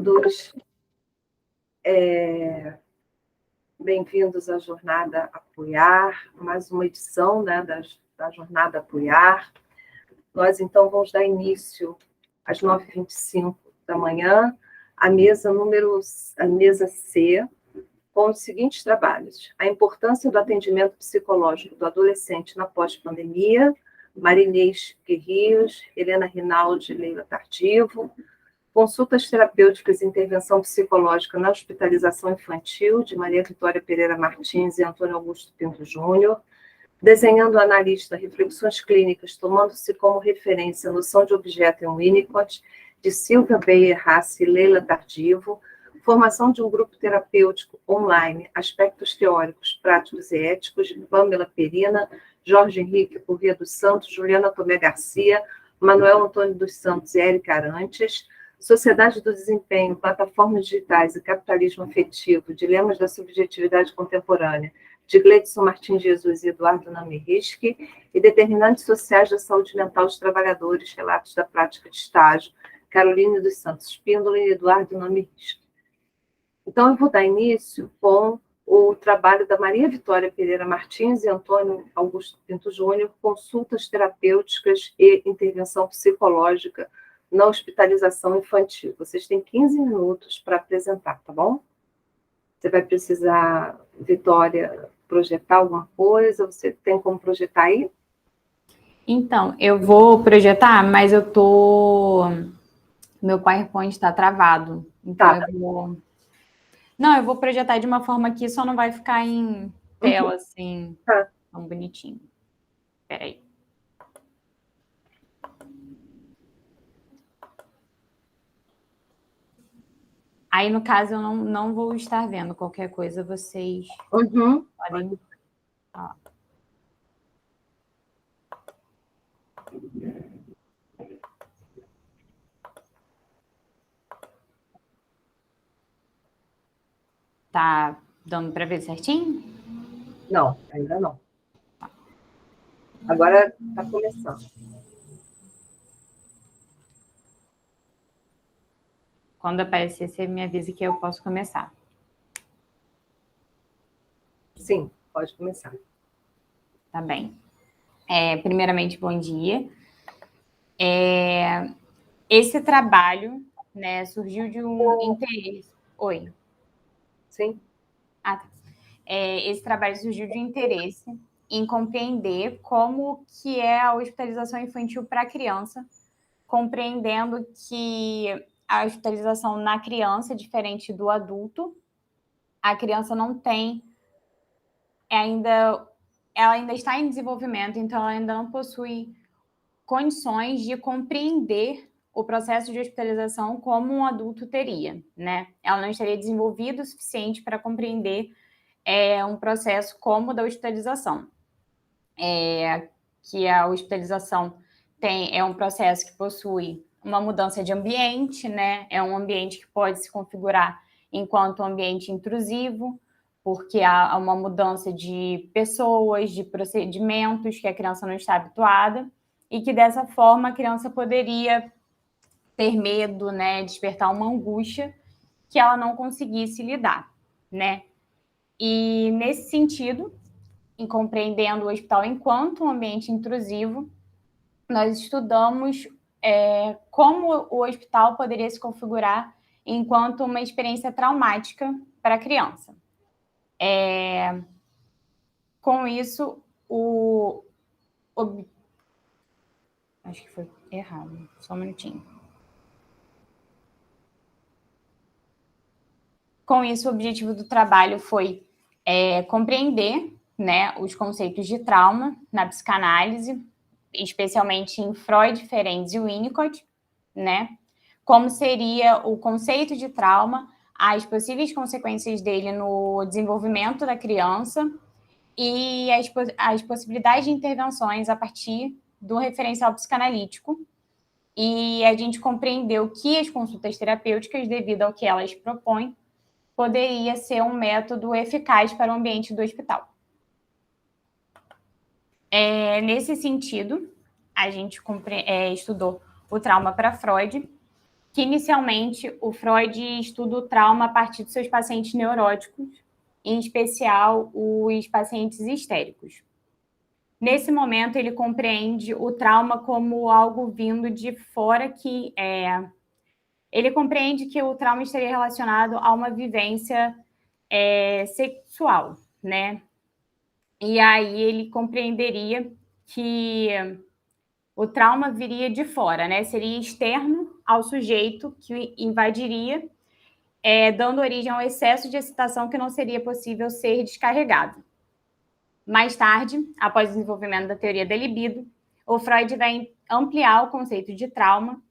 todos. Bem-vindos à Jornada Apoiar, mais uma edição, né, da Jornada Apoiar. Nós, então, vamos dar início às 9h25 da manhã, à mesa C, com os seguintes trabalhos: a importância do atendimento psicológico do adolescente na pós-pandemia, Marinês Guerrios, Helena Rinaldi e Leila Tardivo; consultas terapêuticas e intervenção psicológica na hospitalização infantil, de Maria Vitória Pereira Martins e Antônio Augusto Pinto Júnior; desenhando o analista, reflexões clínicas, tomando-se como referência a noção de objeto em Winnicott, de Silvia Beyer Rassi e Leila Tardivo; formação de um grupo terapêutico online, aspectos teóricos, práticos e éticos, de Pamela Perina, Jorge Henrique Corrêa dos Santos, Juliana Tomé Garcia, Manuel Antônio dos Santos e Érica Arantes; Sociedade do Desempenho, Plataformas Digitais e Capitalismo Afetivo, Dilemas da Subjetividade Contemporânea, de Gleidson Martins Jesus e Eduardo Namirrisky; e Determinantes Sociais da Saúde Mental dos Trabalhadores, Relatos da Prática de Estágio, Caroline dos Santos Espíndola e Eduardo Namirrisky. Então, eu vou dar início com o trabalho da Maria Vitória Pereira Martins e Antônio Augusto Pinto Júnior, consultas terapêuticas e intervenção psicológica na hospitalização infantil. Vocês têm 15 minutos para apresentar, tá bom? Você vai precisar, Vitória, projetar alguma coisa? Você tem como projetar aí? Então, eu vou projetar, mas meu PowerPoint está travado. Então, Tá. eu vou projetar de uma forma que só não vai ficar em tela, assim, tão bonitinho. Espera aí. Aí, no caso, eu não vou estar vendo qualquer coisa, vocês podem... Ó. Tá dando para ver certinho? Não, ainda não. Agora está começando. Quando aparecer, você me avisa que eu posso começar. Sim, pode começar. Tá bem. Primeiramente, bom dia. Esse trabalho, né, surgiu de um interesse... Oi? Sim. Ah, tá. Esse trabalho surgiu de um interesse em compreender como que é a hospitalização infantil para a criança, compreendendo que a hospitalização na criança é diferente do adulto. A criança não tem ela ainda está em desenvolvimento, então ela ainda não possui condições de compreender o processo de hospitalização como um adulto teria, né? Ela não estaria desenvolvida o suficiente para compreender um processo como o da hospitalização. Que a hospitalização é um processo que possui uma mudança de ambiente, né? É um ambiente que pode se configurar enquanto um ambiente intrusivo, porque há uma mudança de pessoas, de procedimentos que a criança não está habituada, e que dessa forma a criança poderia ter medo, né? Despertar uma angústia que ela não conseguisse lidar, né? E nesse sentido, em compreendendo o hospital enquanto um ambiente intrusivo, nós estudamos como o hospital poderia se configurar enquanto uma experiência traumática para a criança. Com isso, acho que foi errado, só um minutinho. Com isso, o objetivo do trabalho foi compreender, né, os conceitos de trauma na psicanálise, especialmente em Freud, Ferenczi e Winnicott, né? Como seria o conceito de trauma, as possíveis consequências dele no desenvolvimento da criança e as possibilidades de intervenções a partir do referencial psicanalítico. E a gente compreendeu que as consultas terapêuticas, devido ao que elas propõem, poderia ser um método eficaz para o ambiente do hospital. Nesse sentido, a gente estudou o trauma para Freud que inicialmente o Freud estuda o trauma a partir de seus pacientes neuróticos, em especial os pacientes histéricos. Nesse momento, ele compreende o trauma como algo vindo de fora, ele compreende que o trauma estaria relacionado a uma vivência sexual, né? E aí ele compreenderia que o trauma viria de fora, né? Seria externo ao sujeito que invadiria, dando origem ao excesso de excitação que não seria possível ser descarregado. Mais tarde, após o desenvolvimento da teoria da libido, o Freud vai ampliar o conceito de trauma,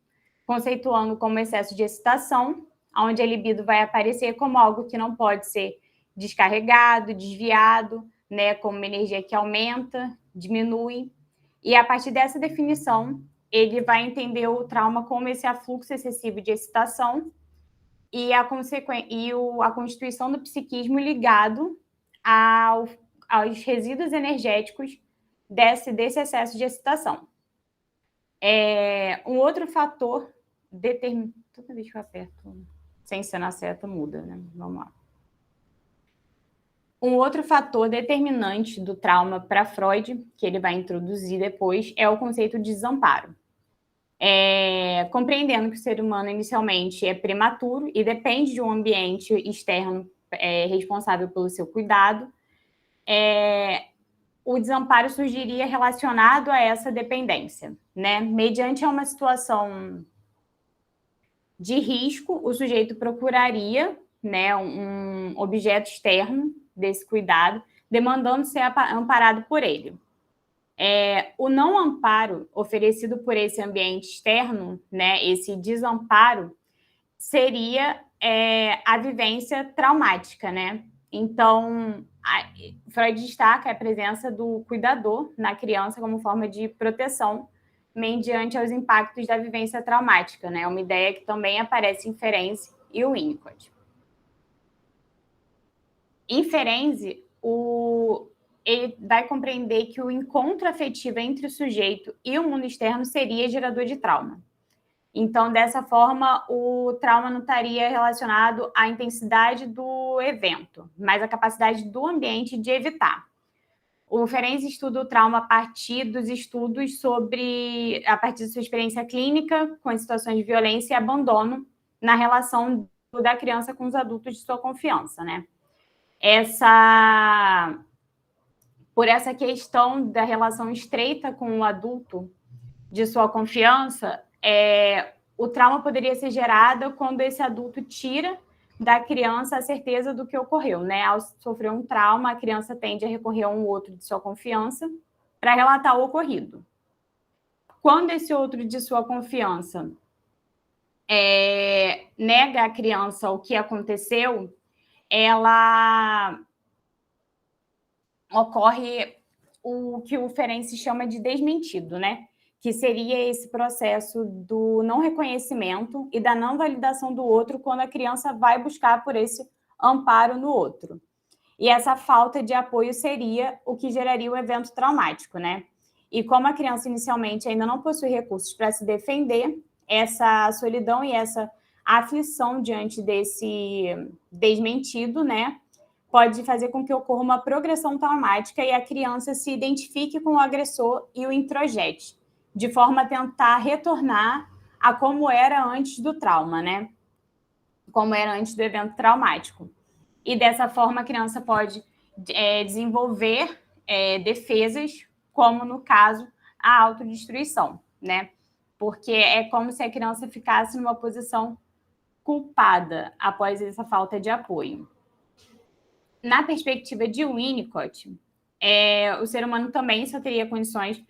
conceituando como excesso de excitação, onde a libido vai aparecer como algo que não pode ser descarregado, desviado, né, como uma energia que aumenta, diminui. E a partir dessa definição, ele vai entender o trauma como esse afluxo excessivo de excitação e a constituição do psiquismo ligado aos resíduos energéticos desse excesso de excitação. Um outro fator toda vez que eu aperto sem ser na seta, muda, né? Vamos lá. Um outro fator determinante do trauma para Freud, que ele vai introduzir depois, é o conceito de desamparo. Compreendendo que o ser humano inicialmente é prematuro e depende de um ambiente externo responsável pelo seu cuidado, o desamparo surgiria relacionado a essa dependência, né? Mediante uma situação de risco, o sujeito procuraria, né, um objeto externo desse cuidado, demandando ser amparado por ele. O não amparo oferecido por esse ambiente externo, né, esse desamparo, seria a vivência traumática, né? Então, Freud destaca a presença do cuidador na criança como forma de proteção mediante os impactos da vivência traumática, né? Uma ideia que também aparece em Ferenczi e Winnicott. Em Ferenczi, ele vai compreender que o encontro afetivo entre o sujeito e o mundo externo seria gerador de trauma. Então, dessa forma, o trauma não estaria relacionado à intensidade do evento, mas à capacidade do ambiente de evitar. O Ferenczi estuda o trauma a partir dos estudos a partir de sua experiência clínica com as situações de violência e abandono na relação da criança com os adultos de sua confiança, né? Por essa questão da relação estreita com o adulto de sua confiança, o trauma poderia ser gerado quando esse adulto tira da criança a certeza do que ocorreu, né? Ao sofrer um trauma, a criança tende a recorrer a um outro de sua confiança para relatar o ocorrido. Quando esse outro de sua confiança nega à criança o que aconteceu, ocorre o que o Ferenczi chama de desmentido, né? Que seria esse processo do não reconhecimento e da não validação do outro quando a criança vai buscar por esse amparo no outro. E essa falta de apoio seria o que geraria o evento traumático, né? E como a criança inicialmente ainda não possui recursos para se defender, essa solidão e essa aflição diante desse desmentido, né, pode fazer com que ocorra uma progressão traumática e a criança se identifique com o agressor e o introjete, de forma a tentar retornar a como era antes do trauma, né? Como era antes do evento traumático. E dessa forma a criança pode desenvolver defesas, como no caso a autodestruição, né? Porque é como se a criança ficasse numa posição culpada após essa falta de apoio. Na perspectiva de Winnicott, o ser humano também só teria condições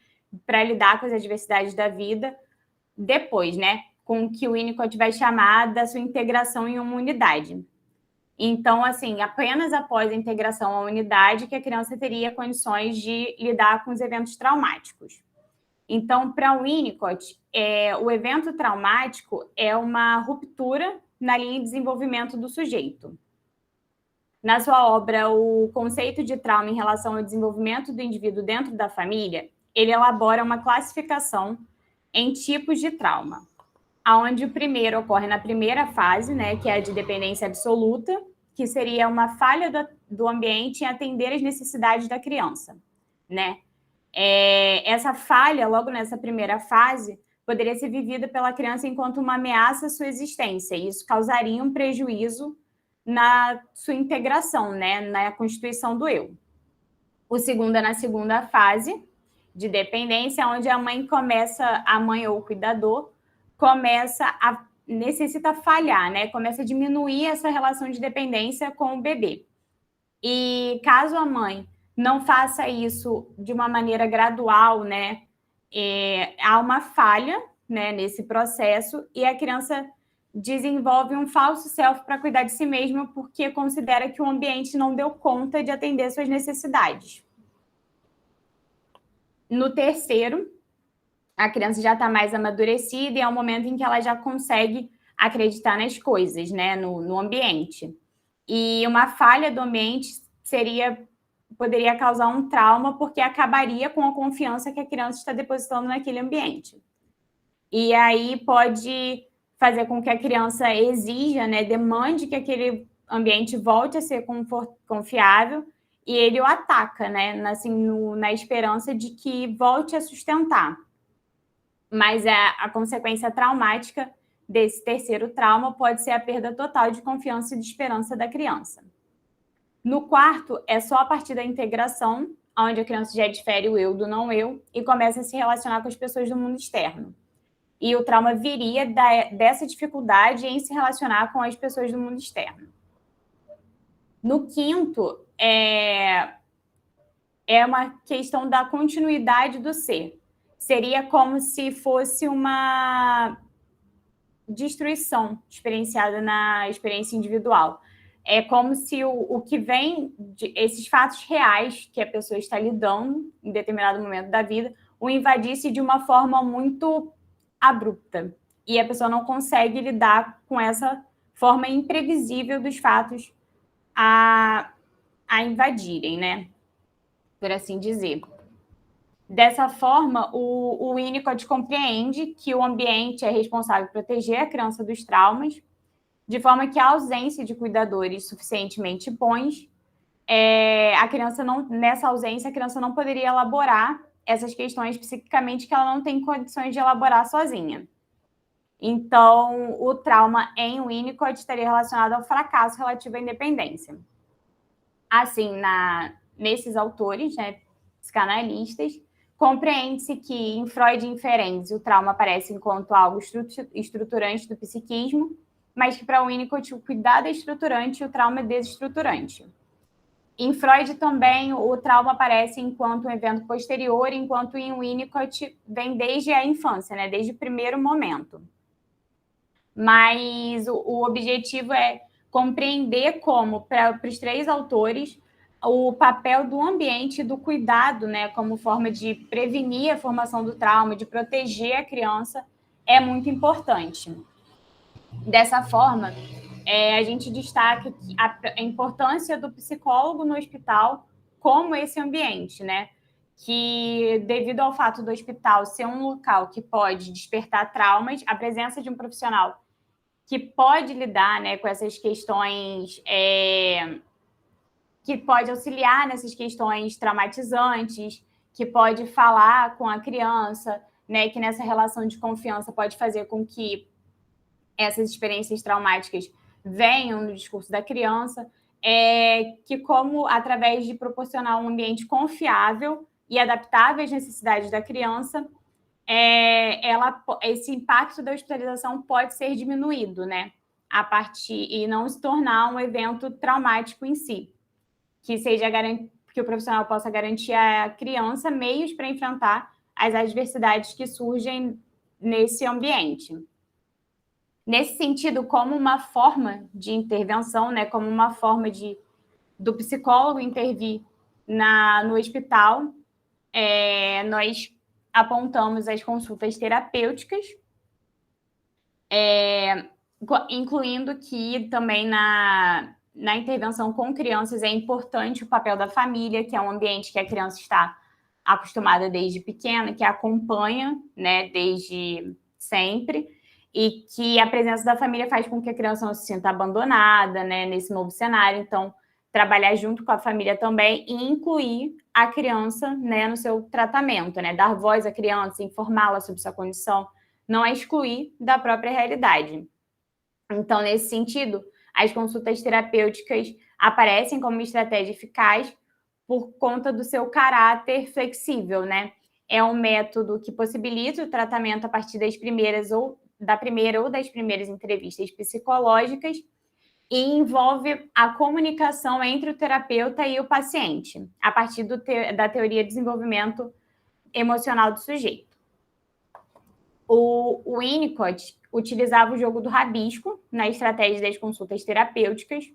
para lidar com as adversidades da vida depois, né? Com o que o Winnicott vai chamar da sua integração em uma unidade. Então, assim, apenas após a integração à unidade que a criança teria condições de lidar com os eventos traumáticos. Então, para o Winnicott, o evento traumático é uma ruptura na linha de desenvolvimento do sujeito. Na sua obra, O Conceito de Trauma em Relação ao Desenvolvimento do Indivíduo Dentro da Família, ele elabora uma classificação em tipos de trauma. onde o primeiro ocorre na primeira fase, né, que é a de dependência absoluta, que seria uma falha do ambiente em atender às necessidades da criança, né? Essa falha, logo nessa primeira fase, poderia ser vivida pela criança enquanto uma ameaça à sua existência, e isso causaria um prejuízo na sua integração, né, na constituição do eu. O segundo é na segunda fase, de dependência, onde a mãe ou o cuidador, necessita falhar, né? Começa a diminuir essa relação de dependência com o bebê. E caso a mãe não faça isso de uma maneira gradual, né? Há uma falha, né, nesse processo e a criança desenvolve um falso self para cuidar de si mesma porque considera que o ambiente não deu conta de atender suas necessidades. No terceiro, a criança já está mais amadurecida e é o momento em que ela já consegue acreditar nas coisas, né, no ambiente. E uma falha do ambiente poderia causar um trauma porque acabaria com a confiança que a criança está depositando naquele ambiente. E aí pode fazer com que a criança exija, né, demande que aquele ambiente volte a ser confiável e ele o ataca, né, assim, na esperança de que volte a sustentar. Mas a consequência traumática desse terceiro trauma pode ser a perda total de confiança e de esperança da criança. No quarto, é só a partir da integração, onde a criança já difere o eu do não eu e começa a se relacionar com as pessoas do mundo externo. E o trauma viria dessa dificuldade em se relacionar com as pessoas do mundo externo. No quinto, é uma questão da continuidade do ser. Seria como se fosse uma destruição experienciada na experiência individual. É como se o que vem esses fatos reais que a pessoa está lidando em determinado momento da vida o invadisse de uma forma muito abrupta. E a pessoa não consegue lidar com essa forma imprevisível dos fatos a invadirem, né? Por assim dizer. Dessa forma, o Winnicott compreende que o ambiente é responsável por proteger a criança dos traumas, de forma que a ausência de cuidadores suficientemente bons, nessa ausência, a criança não poderia elaborar essas questões psiquicamente que ela não tem condições de elaborar sozinha. Então, o trauma em Winnicott estaria relacionado ao fracasso relativo à independência. Assim, nesses autores, né, psicanalistas, compreende-se que em Freud e em Ferenczi o trauma aparece enquanto algo estruturante do psiquismo, mas que para Winnicott o cuidado é estruturante e o trauma é desestruturante. Em Freud também o trauma aparece enquanto um evento posterior, enquanto em Winnicott vem desde a infância, né, desde o primeiro momento. Mas o objetivo é compreender como, para os três autores, o papel do ambiente e do cuidado, né, como forma de prevenir a formação do trauma, de proteger a criança, é muito importante. Dessa forma, a gente destaca a importância do psicólogo no hospital como esse ambiente, né? Que, devido ao fato do hospital ser um local que pode despertar traumas, a presença de um profissional que pode lidar, né, com essas questões, que pode auxiliar nessas questões traumatizantes, que pode falar com a criança, né, que nessa relação de confiança pode fazer com que essas experiências traumáticas venham no discurso da criança, que como, através de proporcionar um ambiente confiável e adaptável às necessidades da criança, esse impacto da hospitalização pode ser diminuído, né? E não se tornar um evento traumático em si. Que o profissional possa garantir à criança meios para enfrentar as adversidades que surgem nesse ambiente. Nesse sentido, como uma forma de intervenção, né, como uma forma do psicólogo intervir no hospital, nós apontamos as consultas terapêuticas, incluindo que também na intervenção com crianças é importante o papel da família, que é um ambiente que a criança está acostumada desde pequena, que acompanha, né, desde sempre, e que a presença da família faz com que a criança não se sinta abandonada, né, nesse novo cenário. Então, trabalhar junto com a família também e incluir a criança, né, no seu tratamento, né, dar voz à criança, informá-la sobre sua condição, não é excluir da própria realidade. Então, nesse sentido, as consultas terapêuticas aparecem como uma estratégia eficaz por conta do seu caráter flexível, né? É um método que possibilita o tratamento a partir das primeiras ou das primeiras entrevistas psicológicas e envolve a comunicação entre o terapeuta e o paciente, a partir da teoria de desenvolvimento emocional do sujeito. O Winnicott utilizava o jogo do rabisco na estratégia das consultas terapêuticas,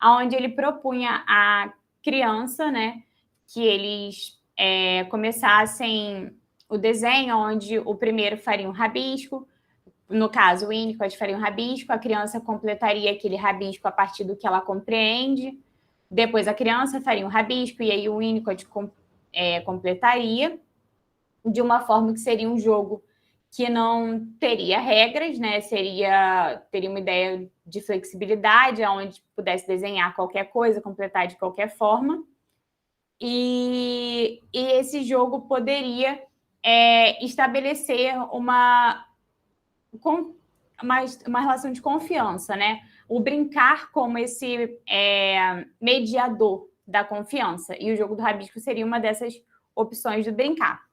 onde ele propunha à criança, né, que eles começassem o desenho, onde o primeiro faria um rabisco, no caso, o Winnicott faria um rabisco, a criança completaria aquele rabisco a partir do que ela compreende, depois a criança faria um rabisco, e aí o Winnicott completaria, de uma forma que seria um jogo que não teria regras, né? Teria uma ideia de flexibilidade, onde pudesse desenhar qualquer coisa, completar de qualquer forma. E esse jogo poderia estabelecer uma relação de confiança, né? O brincar como esse mediador da confiança. E o jogo do rabisco seria uma dessas opções do brincar.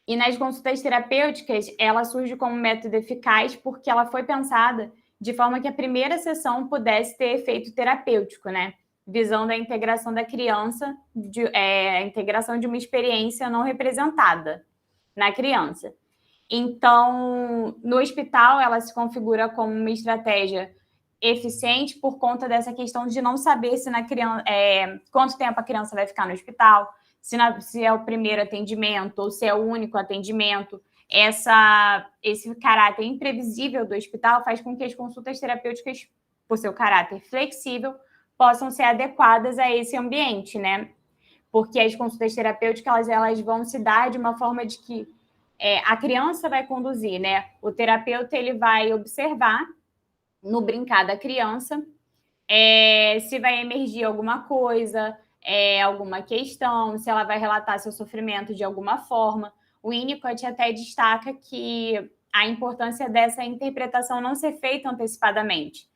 E nas consultas terapêuticas, ela surge como método eficaz porque ela foi pensada de forma que a primeira sessão pudesse ter efeito terapêutico, né? Visando a integração da criança, a integração de uma experiência não representada na criança. Então, no hospital, ela se configura como uma estratégia eficiente por conta dessa questão de não saber se quanto tempo a criança vai ficar no hospital, se é o primeiro atendimento ou se é o único atendimento. Esse caráter imprevisível do hospital faz com que as consultas terapêuticas, por seu caráter flexível, possam ser adequadas a esse ambiente, né? Porque as consultas terapêuticas elas vão se dar de uma forma de que a criança vai conduzir, né? O terapeuta ele vai observar no brincar da criança se vai emergir alguma coisa, alguma questão, se ela vai relatar seu sofrimento de alguma forma. O Winnicott até destaca que a importância dessa interpretação não ser feita antecipadamente.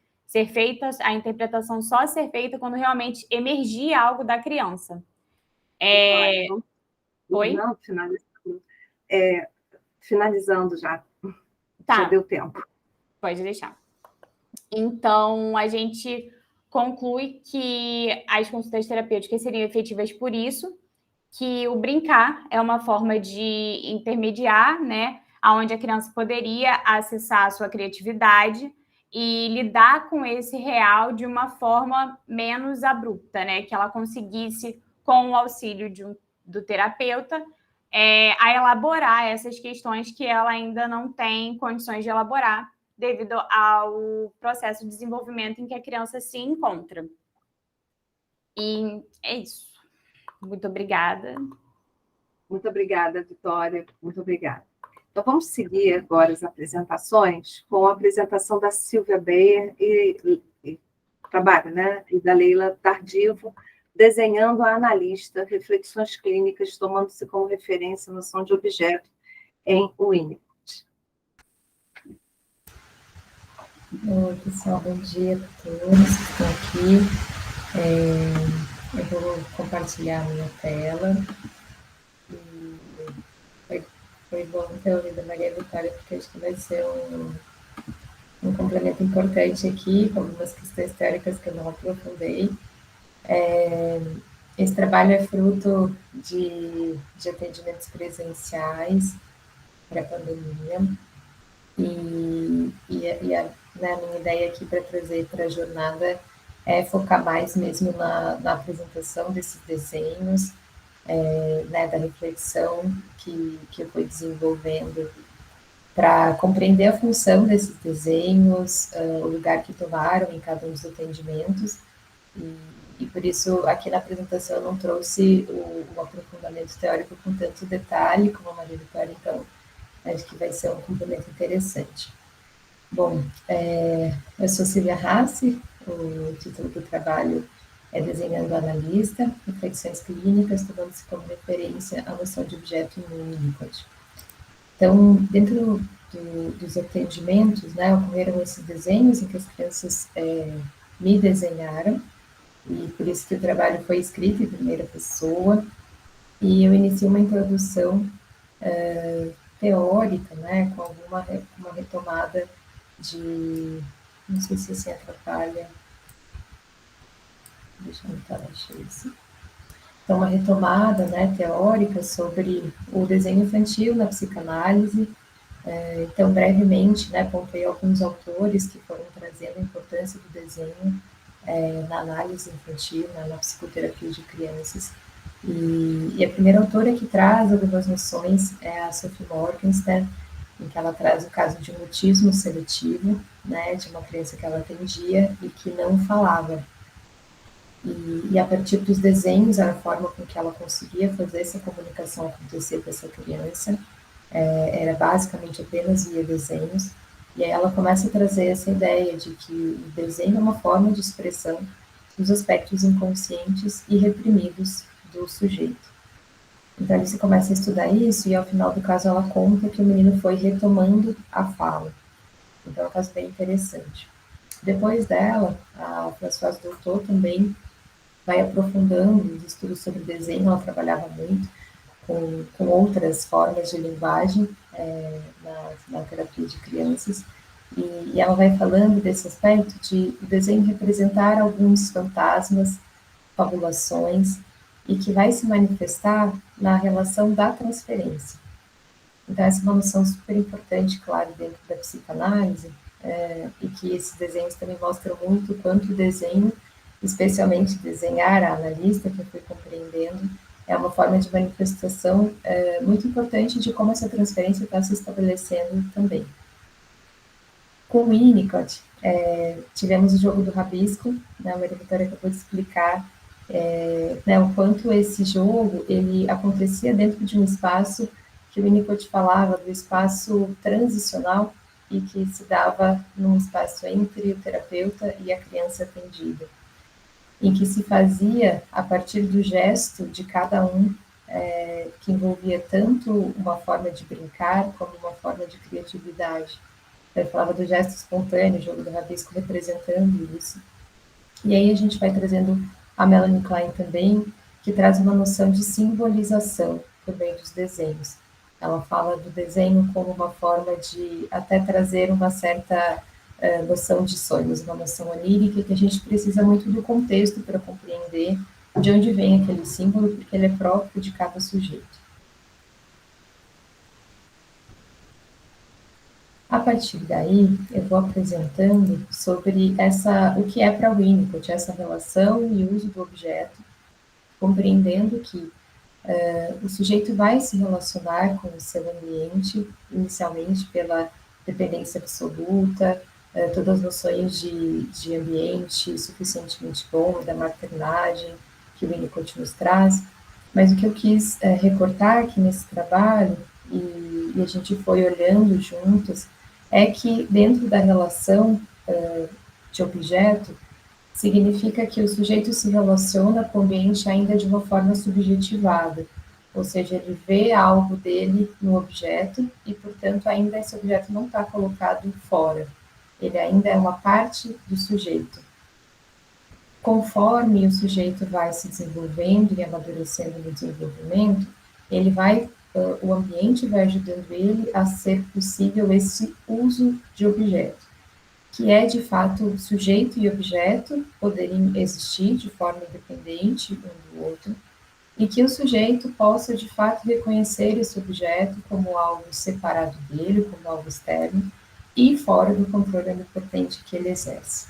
A interpretação só ser feita quando realmente emergir algo da criança. Oi? Não, finalizando já. Tá. Já deu tempo. Pode deixar. Então, a gente conclui que as consultas terapêuticas seriam efetivas por isso, que o brincar é uma forma de intermediar, né, onde a criança poderia acessar a sua criatividade e lidar com esse real de uma forma menos abrupta, né, que ela conseguisse, com o auxílio do terapeuta, a elaborar essas questões que ela ainda não tem condições de elaborar, devido ao processo de desenvolvimento em que a criança se encontra. E é isso. Muito obrigada. Muito obrigada, Vitória. Muito obrigada. Então, vamos seguir agora as apresentações com a apresentação da Silvia Beyer e trabalho, né? E da Leila Tardivo, desenhando a analista, reflexões clínicas, tomando-se como referência a noção de objeto em Winnicott. Oi, pessoal, bom dia a todos que estão aqui. Eu vou compartilhar a minha tela. Foi bom ter ouvido a Maria Vitória, porque acho que vai ser um complemento importante aqui, com algumas questões teóricas que eu não aprofundei. Esse trabalho é fruto de atendimentos presenciais para a pandemia, a minha ideia aqui para trazer para a jornada é focar mais mesmo na apresentação desses desenhos, da reflexão que eu fui desenvolvendo para compreender a função desses desenhos, o lugar que tomaram em cada um dos atendimentos, e por isso aqui na apresentação eu não trouxe o aprofundamento teórico com tanto detalhe, como a Maria Vitória então Acho que vai ser um complemento interessante. Bom, eu sou Silvia Rassi, o título do trabalho é Desenhando Analista, Reflexões Clínicas, tomando-se como referência a noção de objeto em Unicode. Então, dentro dos atendimentos, né, ocorreram esses desenhos em que as crianças me desenharam, e por isso que o trabalho foi escrito em primeira pessoa, e eu iniciei uma introdução teórica, né, com uma retomada de, não sei se assim atrapalha, deixa eu anotar, achei isso. Então, uma retomada, né, teórica sobre o desenho infantil na psicanálise. Então, brevemente, né, apontei alguns autores que foram trazendo a importância do desenho na análise infantil, né, na psicoterapia de crianças. E a primeira autora que traz algumas noções é a Sophie Morgenstern, em que ela traz o caso de um mutismo seletivo, né, de uma criança que ela atendia e que não falava. E a partir dos desenhos, a forma com que ela conseguia fazer essa comunicação acontecer com essa criança, era basicamente apenas via desenhos, e aí ela começa a trazer essa ideia de que o desenho é uma forma de expressão dos aspectos inconscientes e reprimidos do sujeito. Então, ali você começa a estudar isso, e ao final do caso ela conta que o menino foi retomando a fala. Então, é um caso bem interessante. Depois dela, a Françoise Doutor também vai aprofundando os estudos sobre desenho, ela trabalhava muito com outras formas de linguagem na terapia de crianças, e ela vai falando desse aspecto de o desenho representar alguns fantasmas, fabulações, e que vai se manifestar na relação da transferência. Então, essa é uma noção super importante, claro, dentro da psicanálise, e que esses desenhos também mostram muito quanto o desenho, especialmente desenhar a analista, que eu fui compreendendo, é uma forma de manifestação muito importante de como essa transferência está se estabelecendo também. Com o Winnicott, tivemos o jogo do rabisco, né, a Maria Vitória acabou de explicar né, o quanto esse jogo ele acontecia dentro de um espaço que o Winnicott falava do espaço transicional e que se dava num espaço entre o terapeuta e a criança atendida, em que se fazia a partir do gesto de cada um, que envolvia tanto uma forma de brincar como uma forma de criatividade. Eu falava do gesto espontâneo, o jogo do rabisco representando isso. E aí a gente vai trazendo a Melanie Klein também, que traz uma noção de simbolização por meio dos desenhos. Ela fala do desenho como uma forma de até trazer uma certa noção de sonhos, uma noção onírica, que a gente precisa muito do contexto para compreender de onde vem aquele símbolo, porque ele é próprio de cada sujeito. A partir daí, eu vou apresentando sobre o que é para o Winnicott, essa relação e uso do objeto, compreendendo que o sujeito vai se relacionar com o seu ambiente, inicialmente pela dependência absoluta, todas as noções de ambiente suficientemente bom, da maternagem, que o Winnicott nos traz, mas o que eu quis recortar aqui nesse trabalho, e a gente foi olhando juntos, é que dentro da relação de objeto, significa que o sujeito se relaciona com o ambiente ainda de uma forma subjetivada, ou seja, ele vê algo dele no objeto e, portanto, ainda esse objeto não está colocado fora, ele ainda é uma parte do sujeito. Conforme o sujeito vai se desenvolvendo e amadurecendo no desenvolvimento, o ambiente vai ajudando ele a ser possível esse uso de objeto, que é, de fato, sujeito e objeto poderem existir de forma independente um do outro, e que o sujeito possa, de fato, reconhecer esse objeto como algo separado dele, como algo externo, e fora do controle onipotente que ele exerce.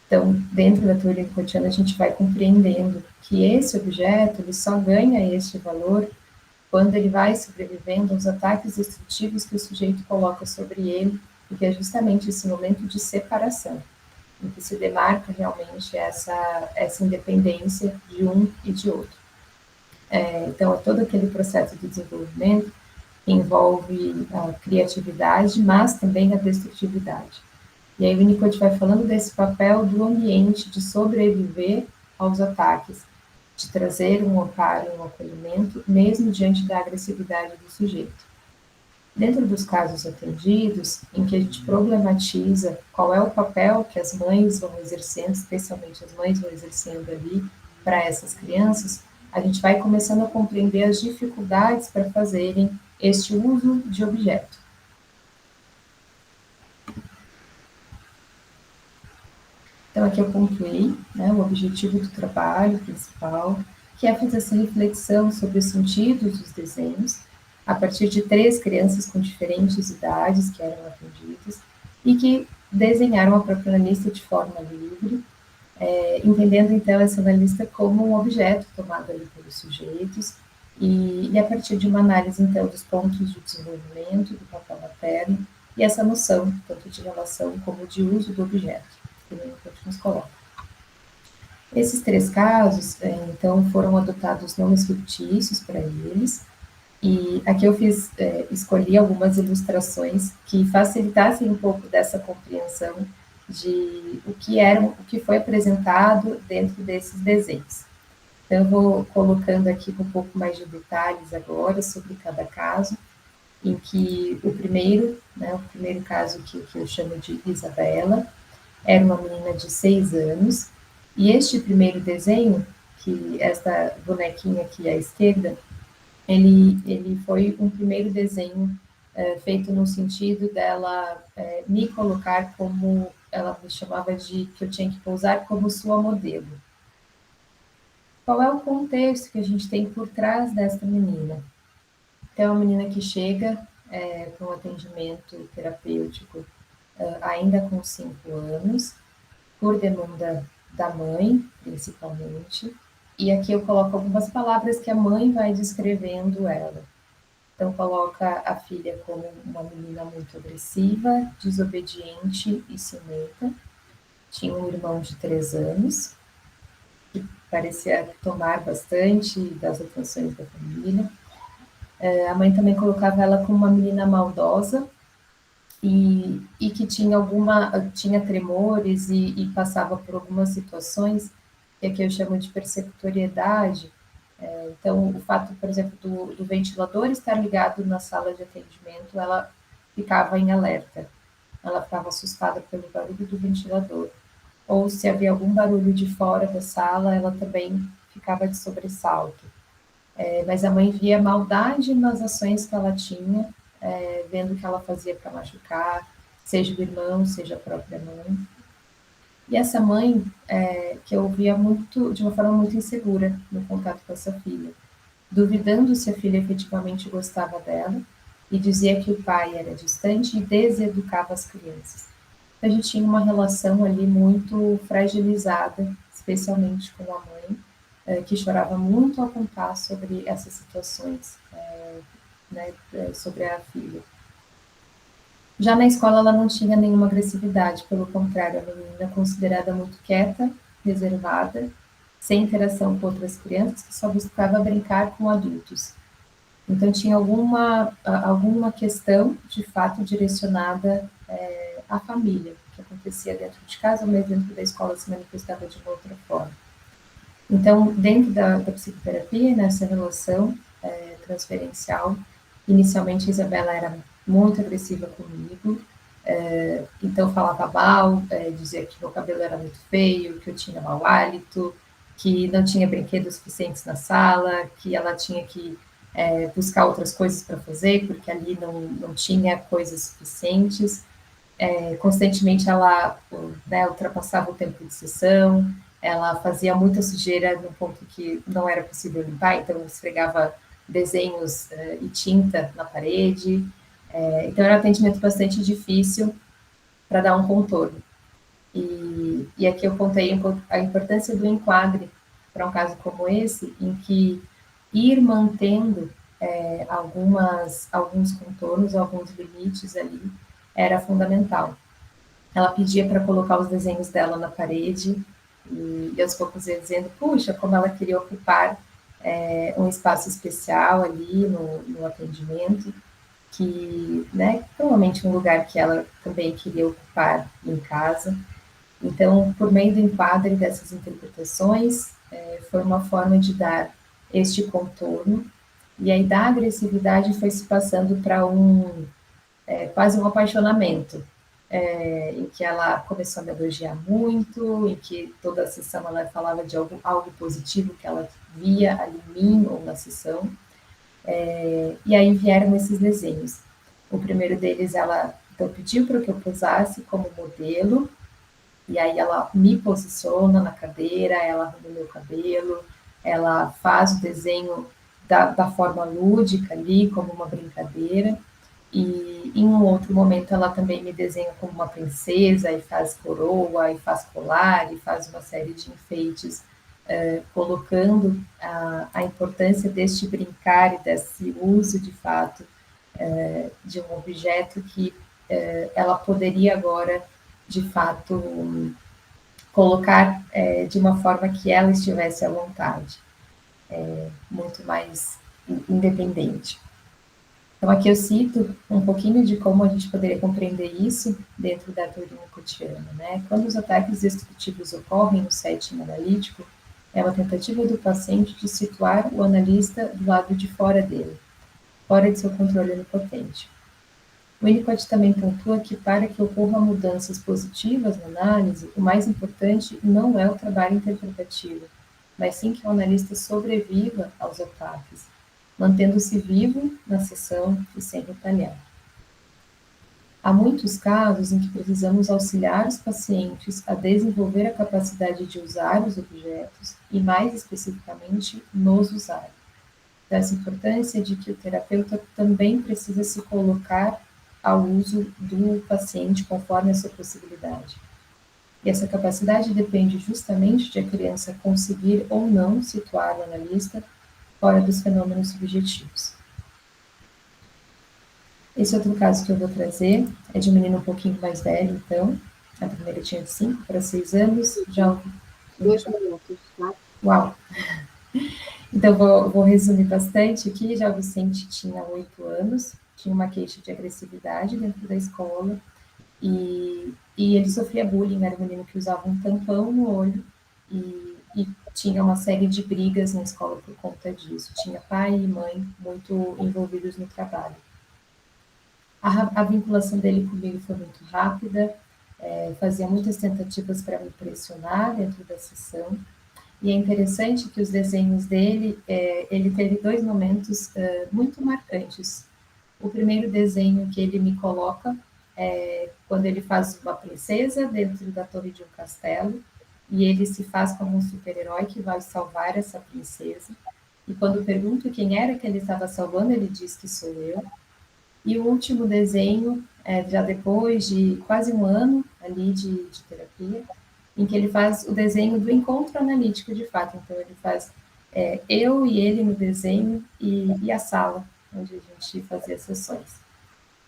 Então, dentro da teoria Winnicottiana, a gente vai compreendendo que esse objeto ele só ganha este valor quando ele vai sobrevivendo aos ataques destrutivos que o sujeito coloca sobre ele, porque é justamente esse momento de separação, em que se demarca realmente essa independência de um e de outro. Então, é todo aquele processo de desenvolvimento envolve a criatividade, mas também a destrutividade. E aí o Winnicott vai falando desse papel do ambiente de sobreviver aos ataques, de trazer um amparo, um acolhimento, mesmo diante da agressividade do sujeito. Dentro dos casos atendidos, em que a gente problematiza qual é o papel que as mães vão exercendo, especialmente as mães vão exercendo ali para essas crianças, a gente vai começando a compreender as dificuldades para fazerem este uso de objeto. Então, aqui eu pontuei, né, o objetivo do trabalho principal, que é fazer essa reflexão sobre os sentidos dos desenhos, a partir de 3 crianças com diferentes idades que eram atendidas, e que desenharam a própria analista de forma livre, entendendo, então, essa analista como um objeto tomado ali pelos sujeitos, e a partir de uma análise, então, dos pontos de desenvolvimento, do papel materno, e essa noção, tanto de relação como de uso do objeto, que o Winnicott nos coloca. Esses 3 casos, então, foram adotados nomes fictícios para eles, e aqui eu escolhi algumas ilustrações que facilitassem um pouco dessa compreensão de o que foi apresentado dentro desses desenhos. Então, eu vou colocando aqui com um pouco mais de detalhes agora sobre cada caso, em que o primeiro caso que eu chamo de Isabela, era uma menina de 6 anos, e este primeiro desenho, que esta bonequinha aqui à esquerda, ele foi um primeiro desenho feito no sentido dela me colocar como, ela me chamava de que eu tinha que pousar como sua modelo. Qual é o contexto que a gente tem por trás desta menina? Então, é uma menina que chega para um atendimento terapêutico ainda com 5 anos, por demanda da mãe, principalmente, e aqui eu coloco algumas palavras que a mãe vai descrevendo ela. Então, coloca a filha como uma menina muito agressiva, desobediente e ciumenta. Tinha um irmão de 3 anos, que parecia tomar bastante das atenções da família. A mãe também colocava ela como uma menina maldosa e que tinha tremores e passava por algumas situações que aqui eu chamo de persecutoriedade. Então, o fato, por exemplo, do ventilador estar ligado na sala de atendimento, ela ficava em alerta, ela ficava assustada pelo barulho do ventilador. Ou se havia algum barulho de fora da sala, ela também ficava de sobressalto. Mas a mãe via maldade nas ações que ela tinha, vendo o que ela fazia para machucar, seja o irmão, seja a própria mãe. E essa mãe, que eu via de uma forma muito insegura no contato com essa filha, duvidando se a filha efetivamente gostava dela, e dizia que o pai era distante e deseducava as crianças. Então, a gente tinha uma relação ali muito fragilizada, especialmente com a mãe, que chorava muito ao contar sobre essas situações, sobre a filha. Já na escola ela não tinha nenhuma agressividade, pelo contrário, a menina considerada muito quieta, reservada, sem interação com outras crianças, que só buscava brincar com adultos. Então tinha alguma questão, de fato, direcionada à família, que acontecia dentro de casa, mas dentro da escola se manifestava de uma outra forma. Então, dentro da psicoterapia, nessa relação transferencial, inicialmente a Isabela era muito agressiva comigo, então falava mal, dizia que meu cabelo era muito feio, que eu tinha mau hálito, que não tinha brinquedos suficientes na sala, que ela tinha que buscar outras coisas para fazer, porque ali não tinha coisas suficientes. Constantemente ela ultrapassava o tempo de sessão, ela fazia muita sujeira no ponto que não era possível limpar, então esfregava desenhos e tinta na parede. Então era um atendimento bastante difícil para dar um contorno. E aqui eu contei a importância do enquadre para um caso como esse, em que ir mantendo alguns contornos, alguns limites ali, era fundamental. Ela pedia para colocar os desenhos dela na parede, e aos poucos ia dizendo, puxa, como ela queria ocupar um espaço especial ali no atendimento, que, né, provavelmente um lugar que ela também queria ocupar em casa. Então, por meio do enquadre dessas interpretações, foi uma forma de dar este contorno, e aí da agressividade foi se passando para quase um apaixonamento, em que ela começou a me elogiar muito, em que toda a sessão ela falava de algo positivo que ela via ali em mim ou na sessão, e aí vieram esses desenhos. O primeiro deles, ela então pediu para que eu posasse como modelo, e aí ela me posiciona na cadeira, ela arruma o meu cabelo, ela faz o desenho da forma lúdica ali, como uma brincadeira, e em um outro momento ela também me desenha como uma princesa, e faz coroa, e faz colar, e faz uma série de enfeites, colocando a importância deste brincar e desse uso, de fato, de um objeto que ela poderia agora, de fato, colocar de uma forma que ela estivesse à vontade, muito mais independente. Então, aqui eu cito um pouquinho de como a gente poderia compreender isso dentro da teoria Winnicottiana, né? Quando os ataques destrutivos ocorrem no setting analítico, é uma tentativa do paciente de situar o analista do lado de fora dele, fora de seu controle onipotente. O Winnicott também pontua que, para que ocorram mudanças positivas na análise, o mais importante não é o trabalho interpretativo, mas sim que o analista sobreviva aos ataques, mantendo-se vivo na sessão e sem retalhar. Há muitos casos em que precisamos auxiliar os pacientes a desenvolver a capacidade de usar os objetos e, mais especificamente, nos usar. Dessa importância de que o terapeuta também precisa se colocar ao uso do paciente conforme a sua possibilidade. E essa capacidade depende justamente de a criança conseguir ou não situar o analista fora dos fenômenos subjetivos. Esse outro caso que eu vou trazer é de um menino um pouquinho mais velho, então. A primeira tinha de 5 para 6 anos. Já... 2 minutos, tá? Uau! Então, vou resumir bastante aqui. Já o Vicente tinha 8 anos, tinha uma queixa de agressividade dentro da escola, e ele sofria bullying, era um menino que usava um tampão no olho, e tinha uma série de brigas na escola por conta disso. Tinha pai e mãe muito envolvidos no trabalho. A vinculação dele comigo foi muito rápida, fazia muitas tentativas para me pressionar dentro da sessão, e é interessante que os desenhos dele, ele teve 2 momentos muito marcantes. O primeiro desenho que ele me coloca é quando ele faz uma princesa dentro da torre de um castelo, e ele se faz como um super-herói que vai salvar essa princesa, e quando pergunto quem era que ele estava salvando, ele diz que sou eu. E o último desenho, já depois de quase um ano ali de terapia, em que ele faz o desenho do encontro analítico, de fato. Então, ele faz eu e ele no desenho e a sala onde a gente fazia as sessões.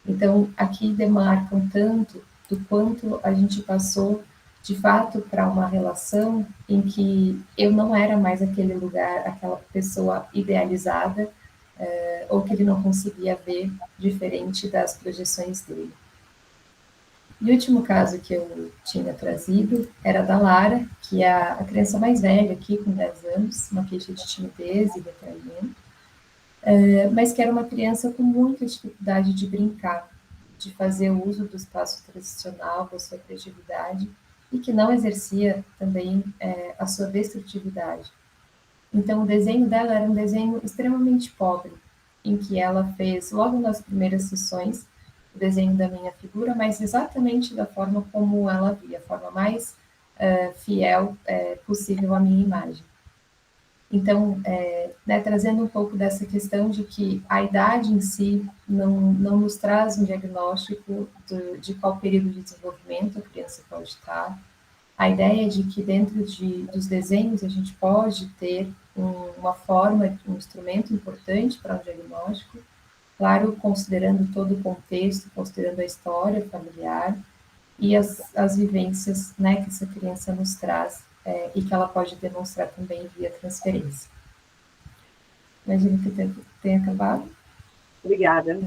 Então, aqui demarcam tanto do quanto a gente passou, de fato, para uma relação em que eu não era mais aquele lugar, aquela pessoa idealizada, ou que ele não conseguia ver diferente das projeções dele. E o último caso que eu tinha trazido era da Lara, que é a criança mais velha aqui, com 10 anos, uma queixa de timidez e retraimento, mas que era uma criança com muita dificuldade de brincar, de fazer uso do espaço tradicional, da sua criatividade, e que não exercia também a sua destrutividade. Então, o desenho dela era um desenho extremamente pobre, em que ela fez, logo nas primeiras sessões, o desenho da minha figura, mas exatamente da forma como ela via, a forma mais fiel possível à minha imagem. Então, trazendo um pouco dessa questão de que a idade em si não nos traz um diagnóstico de qual período de desenvolvimento a criança pode estar. A ideia de que dentro dos desenhos a gente pode ter uma forma, um instrumento importante para um diagnóstico, claro, considerando todo o contexto, considerando a história familiar e as vivências, né, que essa criança nos traz e que ela pode demonstrar também via transferência. Imagino que tenha acabado. Obrigada.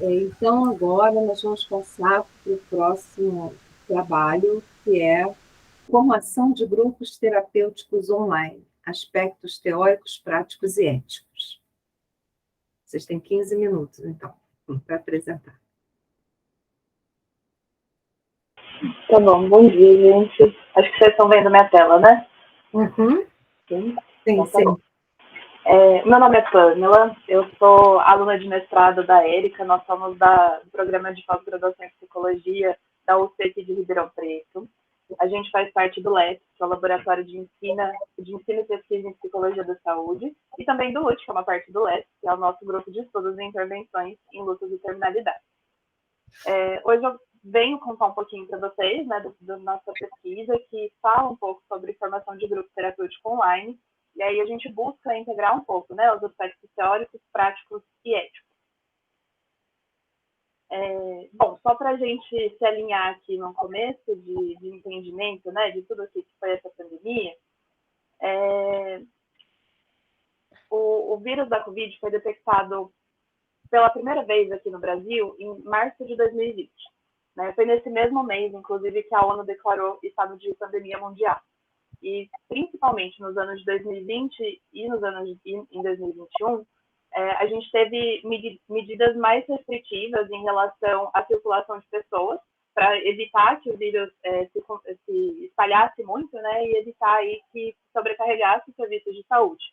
Então, agora nós vamos passar para o próximo trabalho, que é formação de grupos terapêuticos online, aspectos teóricos, práticos e éticos. Vocês têm 15 minutos, então, para apresentar. Tá bom, bom dia, gente. Acho que vocês estão vendo minha tela, né? Uhum. Sim, Sim, tá bom. Meu nome é Pamela, eu sou aluna de mestrado da Érica, nós somos do programa de pós-graduação em psicologia da UC aqui de Ribeirão Preto. A gente faz parte do LEP, que é o Laboratório de Ensino e Pesquisa em Psicologia da Saúde, e também do LUT, que é uma parte do LEP, que é o nosso grupo de estudos e intervenções em lutas e terminalidade. Hoje eu venho contar um pouquinho para vocês, né, da nossa pesquisa, que fala um pouco sobre formação de grupo terapêutico online, e aí a gente busca integrar um pouco, né, os aspectos teóricos, práticos e éticos. Bom, só para a gente se alinhar aqui no começo de entendimento, né, de tudo aqui que foi essa pandemia, o vírus da Covid foi detectado pela primeira vez aqui no Brasil em março de 2020. Né? Foi nesse mesmo mês, inclusive, que a ONU declarou estado de pandemia mundial. E, principalmente nos anos de 2020 e em 2021, a gente teve medidas mais restritivas em relação à circulação de pessoas, para evitar que o vírus se espalhasse muito, né, e evitar aí que sobrecarregasse os serviços de saúde.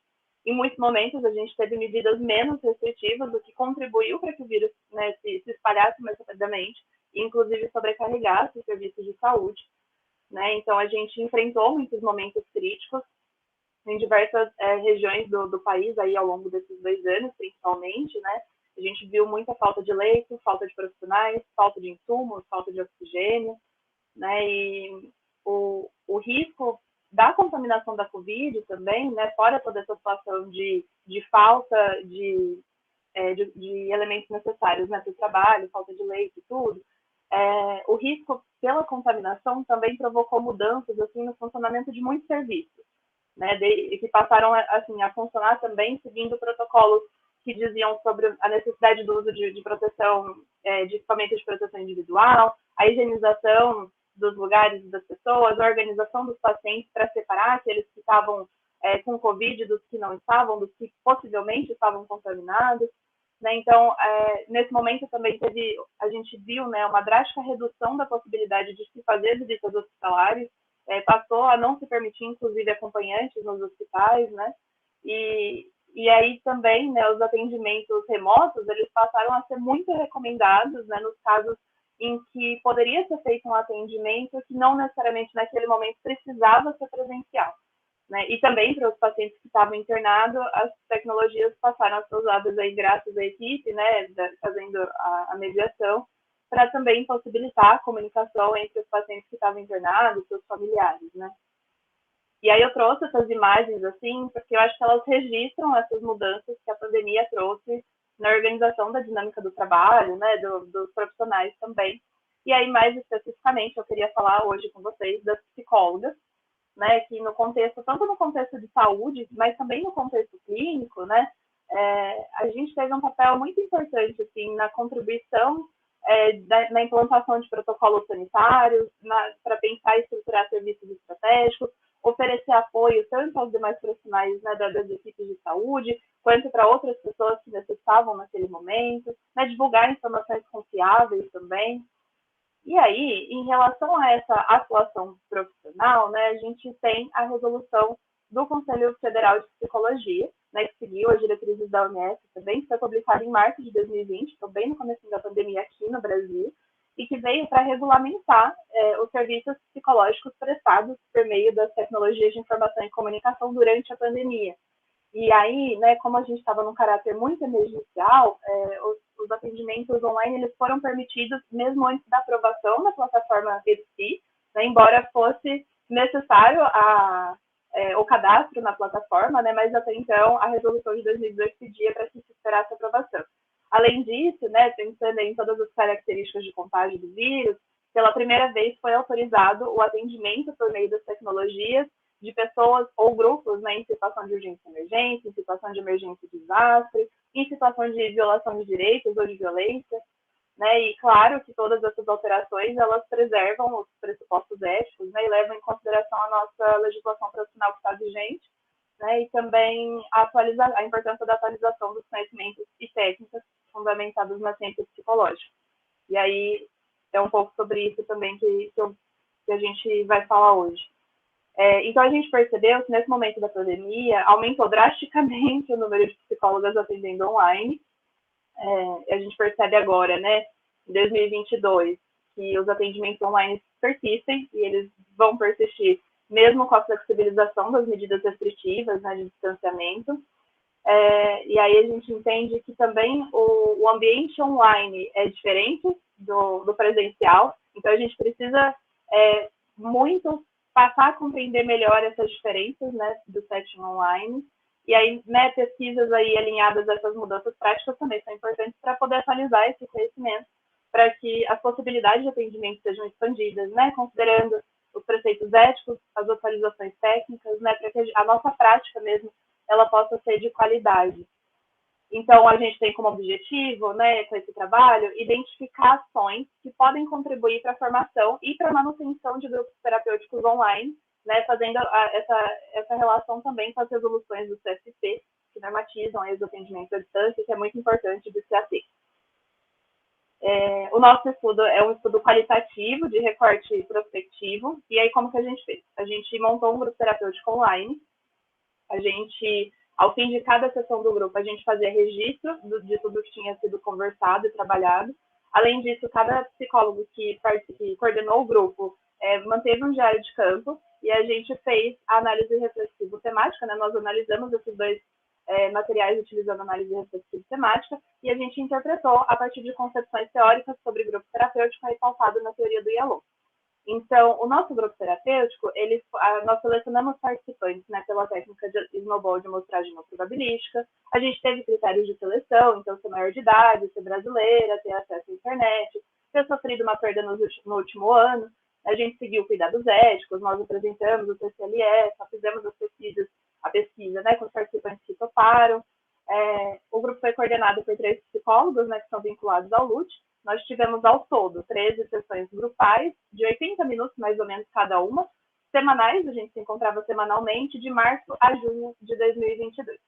Em muitos momentos, a gente teve medidas menos restritivas, o que contribuiu para que o vírus, né, se espalhasse mais rapidamente, e inclusive sobrecarregasse os serviços de saúde. Né? Então, a gente enfrentou muitos momentos críticos em diversas regiões do país aí ao longo desses 2 anos, principalmente, né? A gente viu muita falta de leito, falta de profissionais, falta de insumos, falta de oxigênio, né? E o risco da contaminação da Covid também, né? Fora toda essa situação de falta de elementos necessários, né? Para o trabalho, falta de leito e tudo, o risco pela contaminação também provocou mudanças assim no funcionamento de muitos serviços, né, que passaram assim a funcionar também seguindo protocolos que diziam sobre a necessidade do uso de proteção, de equipamentos de proteção individual, a higienização dos lugares das pessoas, a organização dos pacientes para separar aqueles que estavam com Covid dos que não estavam, dos que possivelmente estavam contaminados. Né? Então, nesse momento também a gente viu, né, uma drástica redução da possibilidade de se fazer visitas hospitalares, passou a não se permitir, inclusive, acompanhantes nos hospitais, né? E aí também, né, os atendimentos remotos, eles passaram a ser muito recomendados, né, nos casos em que poderia ser feito um atendimento que não necessariamente naquele momento precisava ser presencial. Né? E também para os pacientes que estavam internados, as tecnologias passaram a ser usadas aí graças à equipe, né, fazendo a mediação, para também possibilitar a comunicação entre os pacientes que estavam internados e seus familiares, né. E aí eu trouxe essas imagens, assim, porque eu acho que elas registram essas mudanças que a pandemia trouxe na organização da dinâmica do trabalho, né, dos profissionais também. E aí, mais especificamente, eu queria falar hoje com vocês das psicólogas, né, que no contexto, tanto no contexto de saúde, mas também no contexto clínico, né, a gente teve um papel muito importante, assim, na contribuição na implantação de protocolos sanitários, para pensar e estruturar serviços estratégicos, oferecer apoio tanto aos demais profissionais, né, das equipes de saúde, quanto para outras pessoas que necessitavam naquele momento, né, divulgar informações confiáveis também. E aí, em relação a essa atuação profissional, né, a gente tem a resolução do Conselho Federal de Psicologia, né, que seguiu as diretrizes da OMS também, que foi publicada em março de 2020, então bem no começo da pandemia aqui no Brasil, e que veio para regulamentar os serviços psicológicos prestados por meio das tecnologias de informação e comunicação durante a pandemia. E aí, né, como a gente estava num caráter muito emergencial, os atendimentos online eles foram permitidos mesmo antes da aprovação da plataforma EPSI, né, embora fosse necessário o cadastro na plataforma, né, mas até então a resolução de 2018 pedia para que se esperasse a aprovação. Além disso, né, pensando em todas as características de contágio do vírus, pela primeira vez foi autorizado o atendimento por meio das tecnologias de pessoas ou grupos, né, em situação de urgência e emergência, em situação de emergência e desastre, em situação de violação de direitos ou de violência, né, e claro que todas essas alterações, elas preservam os pressupostos éticos, né, e levam em consideração a nossa legislação profissional que está vigente, né, e também a importância da atualização dos conhecimentos e técnicas fundamentados na ciência psicológica. E aí é um pouco sobre isso também que a gente vai falar hoje. Então, a gente percebeu que, nesse momento da pandemia, aumentou drasticamente o número de psicólogas atendendo online. A gente percebe agora, né, em 2022, que os atendimentos online persistem e eles vão persistir mesmo com a flexibilização das medidas restritivas, né, de distanciamento. E aí a gente entende que também o ambiente online é diferente do presencial, então a gente precisa muito passar a compreender melhor essas diferenças, né, do setting online. E aí, né, pesquisas aí alinhadas a essas mudanças práticas também são importantes para poder atualizar esse conhecimento, para que as possibilidades de atendimento sejam expandidas, né, considerando os preceitos éticos, as atualizações técnicas, né, para que a nossa prática mesmo ela possa ser de qualidade. Então, a gente tem como objetivo, né, com esse trabalho, identificar ações que podem contribuir para a formação e para a manutenção de grupos terapêuticos online, né, fazendo essa relação também com as resoluções do CFP, que normatizam os atendimentos à distância, que é muito importante de se ater. O nosso estudo é um estudo qualitativo, de recorte prospectivo, e aí como que a gente fez? A gente montou um grupo terapêutico online, ao fim de cada sessão do grupo, a gente fazia registro de tudo que tinha sido conversado e trabalhado. Além disso, cada psicólogo que coordenou o grupo manteve um diário de campo e a gente fez a análise reflexivo-temática, né? Nós analisamos esses dois materiais utilizando análise reflexivo-temática e a gente interpretou a partir de concepções teóricas sobre grupo terapêutico aí pautado na teoria do Yalom. Então, o nosso grupo terapêutico, nós selecionamos participantes, né, pela técnica de snowball de amostragem não probabilística. A gente teve critérios de seleção, então ser maior de idade, ser brasileira, ter acesso à internet, ter sofrido uma perda no último ano. A gente seguiu cuidados éticos, nós apresentamos o TCLE, só fizemos a pesquisa, né, com os participantes que toparam. O grupo foi coordenado por 3 psicólogos, né, que são vinculados ao LUT. Nós tivemos, ao todo, 13 sessões grupais, de 80 minutos, mais ou menos, cada uma, semanais, a gente se encontrava semanalmente, de março a junho de 2022.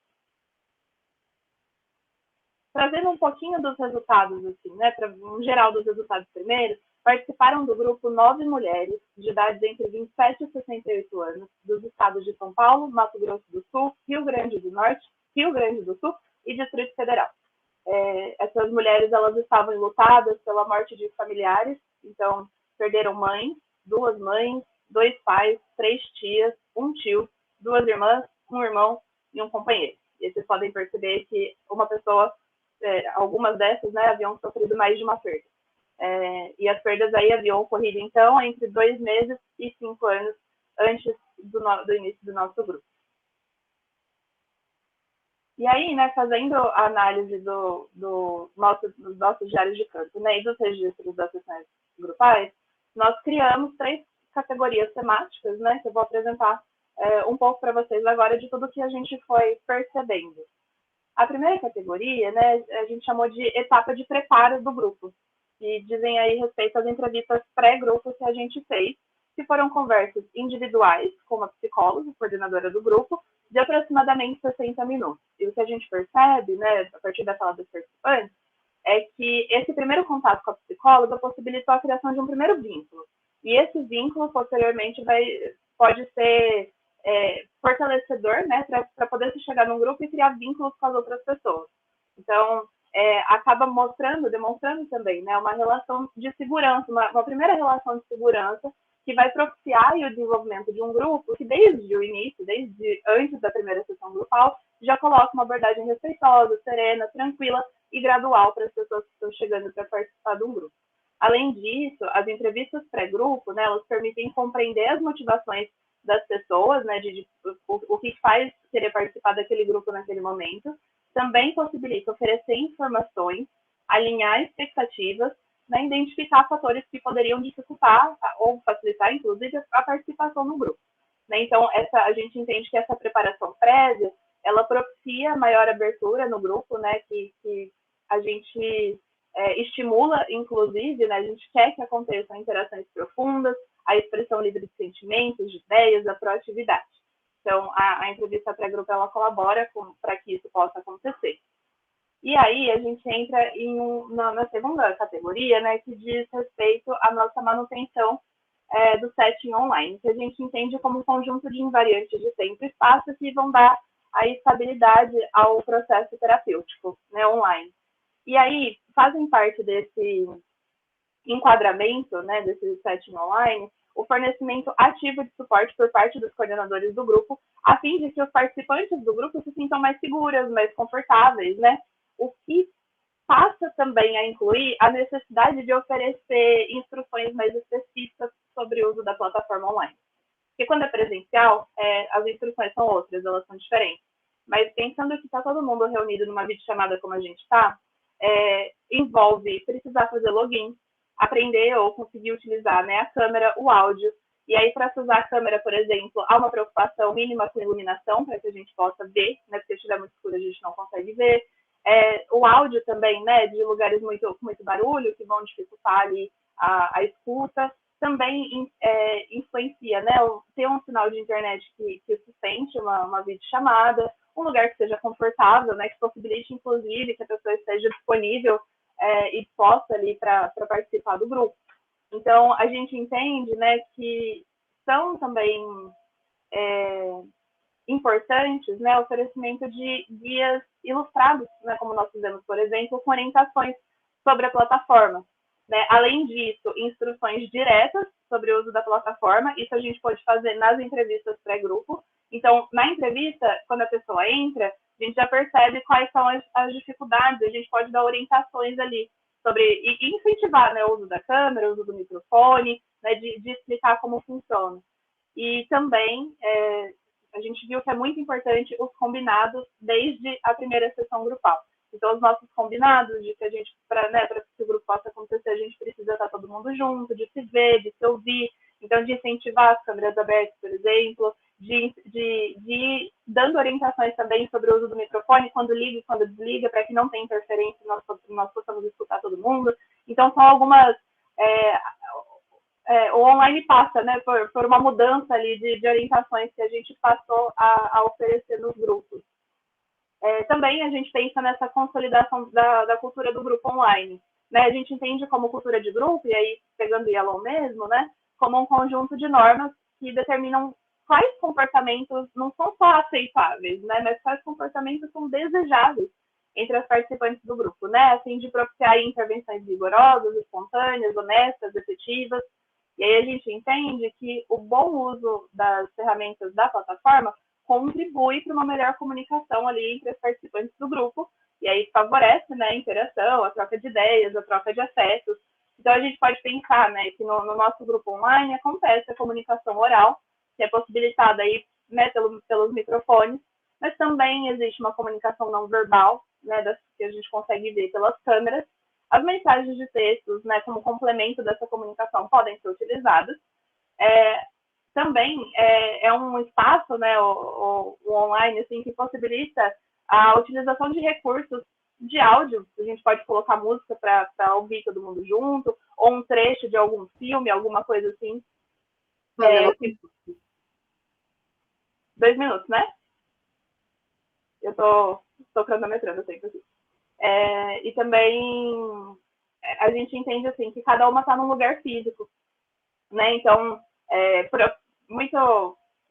Trazendo um pouquinho dos resultados, assim, né, um geral dos resultados primeiro, participaram do grupo 9 mulheres, de idades entre 27 e 68 anos, dos estados de São Paulo, Mato Grosso do Sul, Rio Grande do Norte, Rio Grande do Sul e Distrito Federal. Essas mulheres, elas estavam enlutadas pela morte de familiares, então perderam mães, 2 mães, 2 pais, 3 tias, 1 tio, 2 irmãs, 1 irmão e 1 companheiro. E vocês podem perceber que uma pessoa, algumas dessas, né, haviam sofrido mais de uma perda. E as perdas aí haviam ocorrido, então, entre 2 meses e 5 anos antes do início do nosso grupo. E aí, né, fazendo a análise dos nossos diários de campo, né, e dos registros das sessões grupais, nós criamos 3 categorias temáticas, né, que eu vou apresentar um pouco para vocês agora de tudo que a gente foi percebendo. A primeira categoria, né, a gente chamou de etapa de preparo do grupo, que dizem aí respeito às entrevistas pré-grupo que a gente fez, que foram conversas individuais com uma psicóloga, coordenadora do grupo, de aproximadamente 60 minutos. E o que a gente percebe, né, a partir da fala dos participantes, é que esse primeiro contato com a psicóloga possibilitou a criação de um primeiro vínculo. E esse vínculo, posteriormente, pode ser fortalecedor, né, para poder se chegar num grupo e criar vínculos com as outras pessoas. Então, acaba demonstrando também, né, uma relação de segurança, uma primeira relação de segurança que vai propiciar o desenvolvimento de um grupo que desde o início, desde antes da primeira sessão grupal, já coloca uma abordagem respeitosa, serena, tranquila e gradual para as pessoas que estão chegando para participar de um grupo. Além disso, as entrevistas pré-grupo, né, elas permitem compreender as motivações das pessoas, né, o que faz querer participar daquele grupo naquele momento. Também possibilita oferecer informações, alinhar expectativas, né, identificar fatores que poderiam dificultar ou facilitar, inclusive, a participação no grupo. né? Então, a gente entende que essa preparação prévia, ela propicia maior abertura no grupo, né? Que a gente estimula, inclusive, né? A gente quer que aconteçam interações profundas, a expressão livre de sentimentos, de ideias, a proatividade. Então, a entrevista pré-grupo, ela colabora para que isso possa acontecer. E aí, a gente entra na segunda categoria, né, que diz respeito à nossa manutenção do setting online, que a gente entende como um conjunto de invariantes de tempo e espaço que vão dar a estabilidade ao processo terapêutico, né, online. E aí, fazem parte desse enquadramento, né, desse setting online, o fornecimento ativo de suporte por parte dos coordenadores do grupo, a fim de que os participantes do grupo se sintam mais seguras, mais confortáveis, né? O que passa também a incluir a necessidade de oferecer instruções mais específicas sobre o uso da plataforma online. Porque quando é presencial, as instruções são outras, elas são diferentes. Mas pensando que está todo mundo reunido numa videochamada como a gente está, envolve precisar fazer login, aprender ou conseguir utilizar, né, a câmera, o áudio. E aí, para usar a câmera, por exemplo, há uma preocupação mínima com iluminação, para que a gente possa ver, né, porque se estiver muito escuro a gente não consegue ver. O áudio também, né, de lugares com muito barulho, que vão dificultar ali a escuta, também influencia, né, ter um sinal de internet que sustente uma videochamada, um lugar que seja confortável, né, que possibilite, inclusive, que a pessoa esteja disponível e possa ali para participar do grupo. Então, a gente entende, né, que são também importantes, né, o oferecimento de guias ilustrados, né, como nós fizemos, por exemplo, com orientações sobre a plataforma. Né? Além disso, instruções diretas sobre o uso da plataforma, isso a gente pode fazer nas entrevistas pré-grupo. Então, na entrevista, quando a pessoa entra, a gente já percebe quais são as dificuldades, a gente pode dar orientações ali sobre, e incentivar, né, o uso da câmera, o uso do microfone, né, de explicar como funciona. E também, a gente viu que é muito importante os combinados desde a primeira sessão grupal. Então, os nossos combinados de que a gente, para que o grupo possa acontecer, a gente precisa estar todo mundo junto, de se ver, de se ouvir. Então, de incentivar as câmeras abertas, por exemplo, de ir dando orientações também sobre o uso do microfone, quando liga e quando desliga, para que não tenha interferência e nós possamos escutar todo mundo. Então, são algumas... o online passa, né, por uma mudança ali de orientações que a gente passou a oferecer nos grupos. Também a gente pensa nessa consolidação da cultura do grupo online. Né? A gente entende como cultura de grupo, e aí pegando o Yellow mesmo, né, como um conjunto de normas que determinam quais comportamentos não são só aceitáveis, né, mas quais comportamentos são desejáveis entre as participantes do grupo, né, assim, de propiciar intervenções vigorosas, espontâneas, honestas, efetivas. E aí a gente entende que o bom uso das ferramentas da plataforma contribui para uma melhor comunicação ali entre os participantes do grupo, e aí favorece, né, a interação, a troca de ideias, a troca de afetos. Então, a gente pode pensar, né, que no nosso grupo online acontece a comunicação oral, que é possibilitada aí, né, pelos microfones, mas também existe uma comunicação não verbal, né, que a gente consegue ver pelas câmeras. As mensagens de textos, né, como complemento dessa comunicação, podem ser utilizadas. Também é um espaço, né, o online, assim, que possibilita a utilização de recursos de áudio. A gente pode colocar música para ouvir todo mundo junto, ou um trecho de algum filme, alguma coisa assim. 2 minutos, né? Eu tô cronometrando o tempo aqui. E também a gente entende assim que cada uma está num lugar físico, né? Então,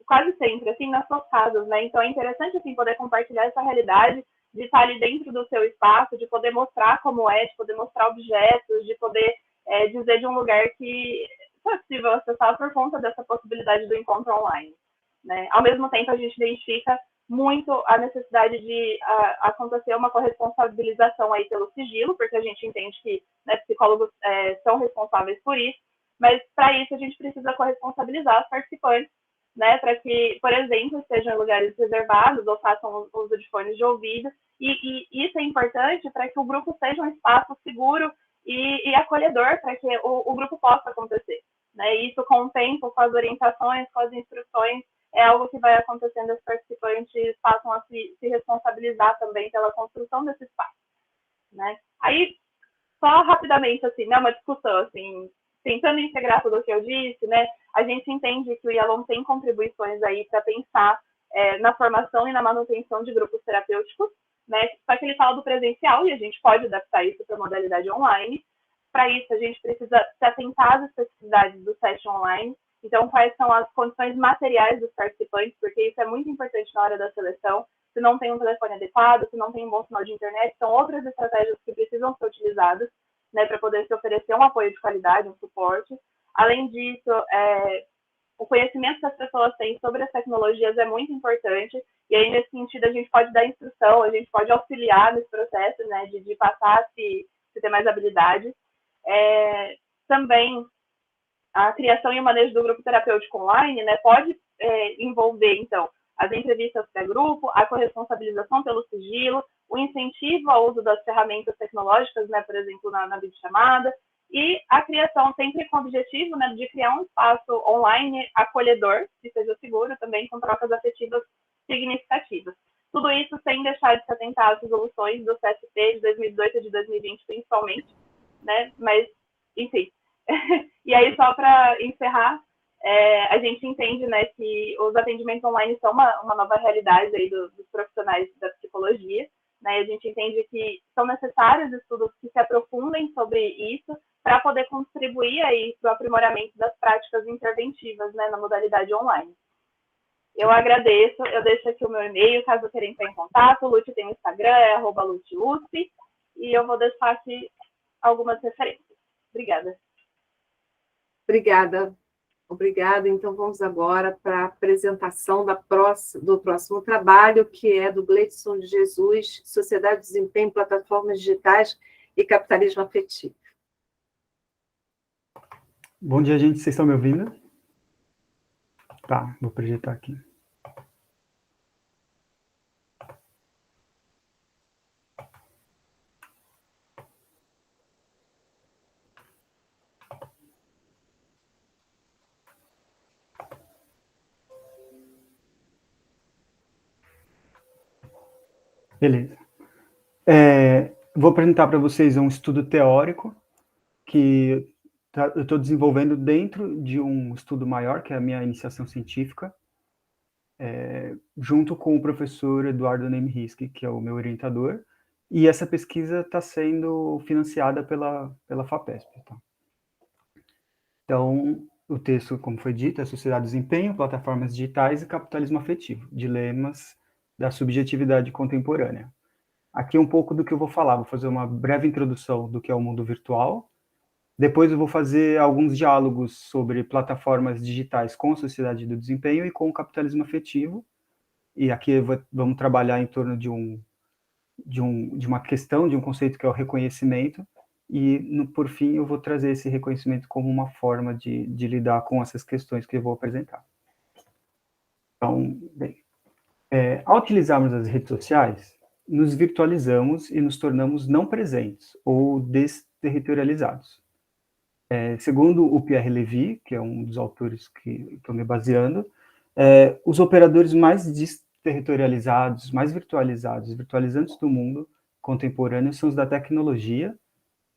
quase sempre, assim, nas suas casas, né? Então, é interessante, assim, poder compartilhar essa realidade de estar ali dentro do seu espaço, de poder mostrar como de poder mostrar objetos, de poder dizer de um lugar que é possível acessar por conta dessa possibilidade do encontro online, né? Ao mesmo tempo, a gente identifica muito a necessidade de acontecer uma corresponsabilização aí pelo sigilo, porque a gente entende que, né, psicólogos são responsáveis por isso, mas para isso a gente precisa corresponsabilizar os participantes, né, para que, por exemplo, estejam em lugares reservados ou façam uso de fones de ouvido, e isso é importante para que o grupo seja um espaço seguro e acolhedor para que o grupo possa acontecer, né, isso com o tempo, com as orientações, com as instruções, é algo que vai acontecendo, os participantes passam a se responsabilizar também pela construção desse espaço, né? Aí, só rapidamente, assim, né, uma discussão, assim, tentando integrar tudo o que eu disse, né, a gente entende que o IALOM tem contribuições aí para pensar na formação e na manutenção de grupos terapêuticos, né, só que ele fala do presencial e a gente pode adaptar isso para a modalidade online. Para isso, a gente precisa se atentar às especificidades do SESH online. Então, quais são as condições materiais dos participantes, porque isso é muito importante na hora da seleção. Se não tem um telefone adequado, se não tem um bom sinal de internet, são outras estratégias que precisam ser utilizadas, né, para poder se oferecer um apoio de qualidade, um suporte. Além disso, o conhecimento que as pessoas têm sobre as tecnologias é muito importante, e aí, nesse sentido, a gente pode dar instrução, a gente pode auxiliar nesse processo, né, de passar se ter mais habilidade. Também, a criação e o manejo do grupo terapêutico online, né, pode envolver, então, as entrevistas pré-grupo, a corresponsabilização pelo sigilo, o incentivo ao uso das ferramentas tecnológicas, né, por exemplo, na videochamada, e a criação sempre com o objetivo, né, de criar um espaço online acolhedor, que seja seguro, também com trocas afetivas significativas. Tudo isso sem deixar de se atentar às resoluções do CSP de 2018 e de 2020, principalmente, né, mas, enfim. E aí, só para encerrar, a gente entende, né, que os atendimentos online são uma nova realidade aí dos profissionais da psicologia, né, a gente entende que são necessários estudos que se aprofundem sobre isso para poder contribuir aí para o aprimoramento das práticas interventivas, né, na modalidade online. Eu agradeço, eu deixo aqui o meu e-mail, caso queiram entrar em contato. O Lute tem o Instagram, é @lutelusp, e eu vou deixar aqui algumas referências. Obrigada. Obrigada. Então, vamos agora para a apresentação do próximo trabalho, que é do Gleidson de Jesus, Sociedade de Desempenho, Plataformas Digitais e Capitalismo Afetivo. Bom dia, gente. Vocês estão me ouvindo? Tá, vou projetar aqui. Beleza. Vou apresentar para vocês um estudo teórico que eu estou desenvolvendo dentro de um estudo maior, que é a minha iniciação científica, junto com o professor Eduardo Nemriski, que é o meu orientador, e essa pesquisa está sendo financiada pela FAPESP. Tá? Então, o texto, como foi dito, é Sociedade do Desempenho, Plataformas Digitais e Capitalismo Afetivo, Dilemas da Subjetividade Contemporânea. Aqui um pouco do que eu vou falar, vou fazer uma breve introdução do que é o mundo virtual, depois eu vou fazer alguns diálogos sobre plataformas digitais com a sociedade do desempenho e com o capitalismo afetivo, e aqui vamos trabalhar em torno de uma questão, de um conceito que é o reconhecimento, e por fim eu vou trazer esse reconhecimento como uma forma de lidar com essas questões que eu vou apresentar. Então, bem, ao utilizarmos as redes sociais, nos virtualizamos e nos tornamos não presentes ou desterritorializados. Segundo o Pierre Levy, que é um dos autores que estou me baseando, os operadores mais desterritorializados, mais virtualizantes do mundo contemporâneo são os da tecnologia,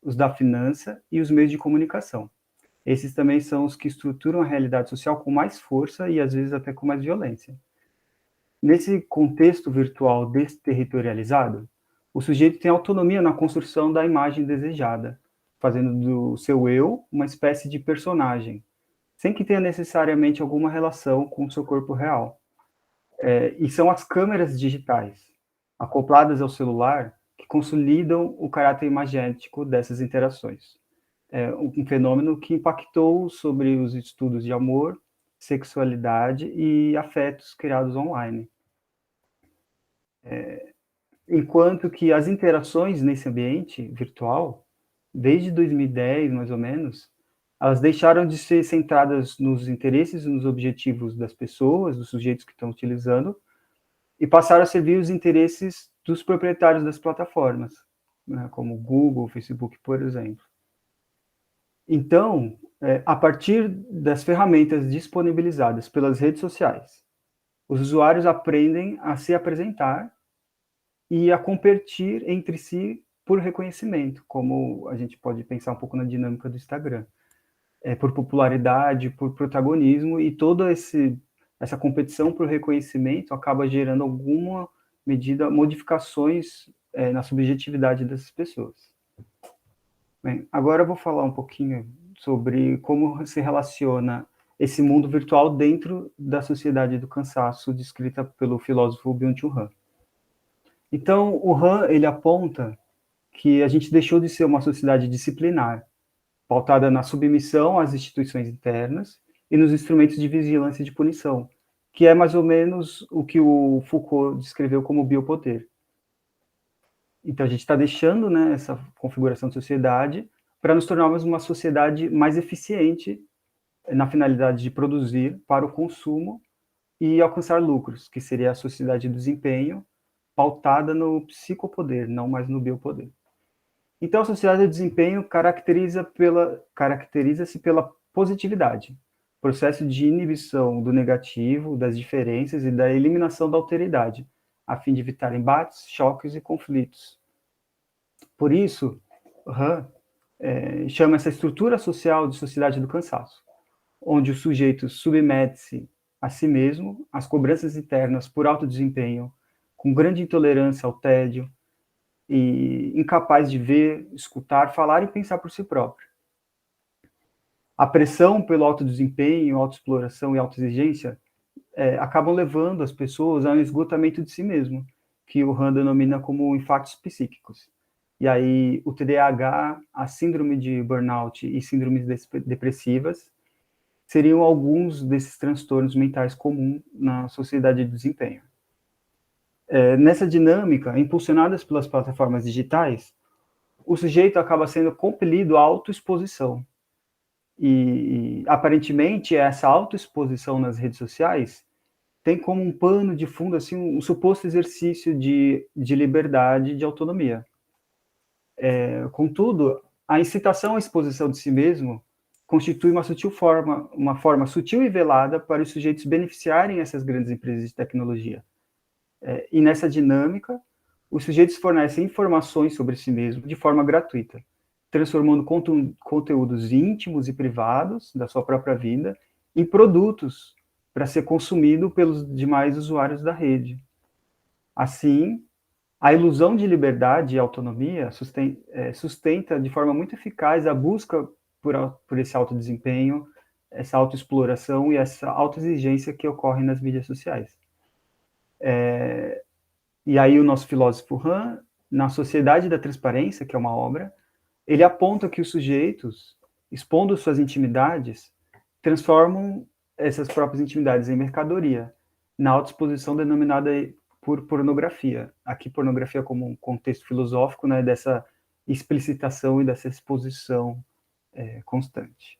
os da finança e os meios de comunicação. Esses também são os que estruturam a realidade social com mais força e, às vezes, até com mais violência. Nesse contexto virtual desterritorializado, o sujeito tem autonomia na construção da imagem desejada, fazendo do seu eu uma espécie de personagem, sem que tenha necessariamente alguma relação com o seu corpo real. E são as câmeras digitais, acopladas ao celular, que consolidam o caráter imagético dessas interações. Um fenômeno que impactou sobre os estudos de amor, sexualidade e afetos criados online. Enquanto que as interações nesse ambiente virtual, desde 2010, mais ou menos, elas deixaram de ser centradas nos interesses e nos objetivos das pessoas, dos sujeitos que estão utilizando, e passaram a servir os interesses dos proprietários das plataformas, né, como Google, Facebook, por exemplo. Então, a partir das ferramentas disponibilizadas pelas redes sociais Os usuários aprendem a se apresentar e a competir entre si por reconhecimento, como a gente pode pensar um pouco na dinâmica do Instagram. Por popularidade, por protagonismo, e toda essa competição por reconhecimento acaba gerando alguma medida, modificações na subjetividade dessas pessoas. Bem, agora eu vou falar um pouquinho sobre como se relaciona esse mundo virtual dentro da sociedade do cansaço, descrita pelo filósofo Byung-Chul Han. Então, o Han, ele aponta que a gente deixou de ser uma sociedade disciplinar, pautada na submissão às instituições internas e nos instrumentos de vigilância e de punição, que é mais ou menos o que o Foucault descreveu como biopoder. Então, a gente está deixando, né, essa configuração de sociedade para nos tornarmos uma sociedade mais eficiente na finalidade de produzir para o consumo e alcançar lucros, que seria a sociedade do desempenho, pautada no psicopoder, não mais no biopoder. Então, a sociedade do desempenho caracteriza-se pela positividade, processo de inibição do negativo, das diferenças e da eliminação da alteridade, a fim de evitar embates, choques e conflitos. Por isso, Han chama essa estrutura social de sociedade do cansaço, onde o sujeito submete-se a si mesmo às cobranças internas por alto desempenho, com grande intolerância ao tédio, e incapaz de ver, escutar, falar e pensar por si próprio. A pressão pelo alto desempenho, autoexploração e autoexigência acabam levando as pessoas ao esgotamento de si mesmo, que o Han denomina como infartos psíquicos. E aí o TDAH, a síndrome de burnout e síndromes depressivas seriam alguns desses transtornos mentais comuns na sociedade de desempenho. Nessa dinâmica, impulsionadas pelas plataformas digitais, o sujeito acaba sendo compelido à autoexposição. E aparentemente, essa autoexposição nas redes sociais tem como um pano de fundo assim, um suposto exercício de liberdade, de autonomia. Contudo, a incitação à exposição de si mesmo constitui uma forma sutil e velada para os sujeitos beneficiarem essas grandes empresas de tecnologia. E nessa dinâmica, os sujeitos fornecem informações sobre si mesmos de forma gratuita, transformando conteúdos íntimos e privados da sua própria vida em produtos para ser consumido pelos demais usuários da rede. Assim, a ilusão de liberdade e autonomia sustenta de forma muito eficaz a busca por esse alto desempenho, essa autoexploração e essa autoexigência que ocorre nas mídias sociais. E aí o nosso filósofo Han, na Sociedade da Transparência, que é uma obra, ele aponta que os sujeitos, expondo suas intimidades, transformam essas próprias intimidades em mercadoria, na autoexposição denominada por pornografia. Aqui, pornografia como um contexto filosófico, né, dessa explicitação e dessa exposição constante.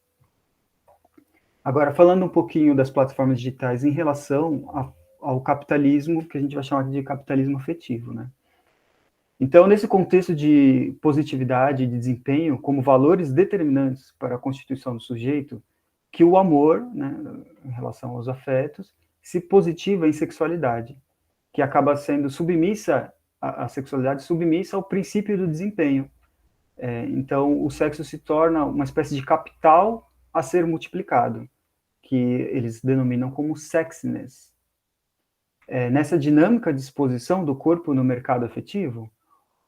Agora, falando um pouquinho das plataformas digitais em relação ao capitalismo, que a gente vai chamar de capitalismo afetivo, né? Então, nesse contexto de positividade e de desempenho como valores determinantes para a constituição do sujeito, que o amor, né, em relação aos afetos, se positiva em sexualidade, que acaba sendo submissa, a sexualidade submissa ao princípio do desempenho. Então, o sexo se torna uma espécie de capital a ser multiplicado, que eles denominam como sexiness. Nessa dinâmica de exposição do corpo no mercado afetivo,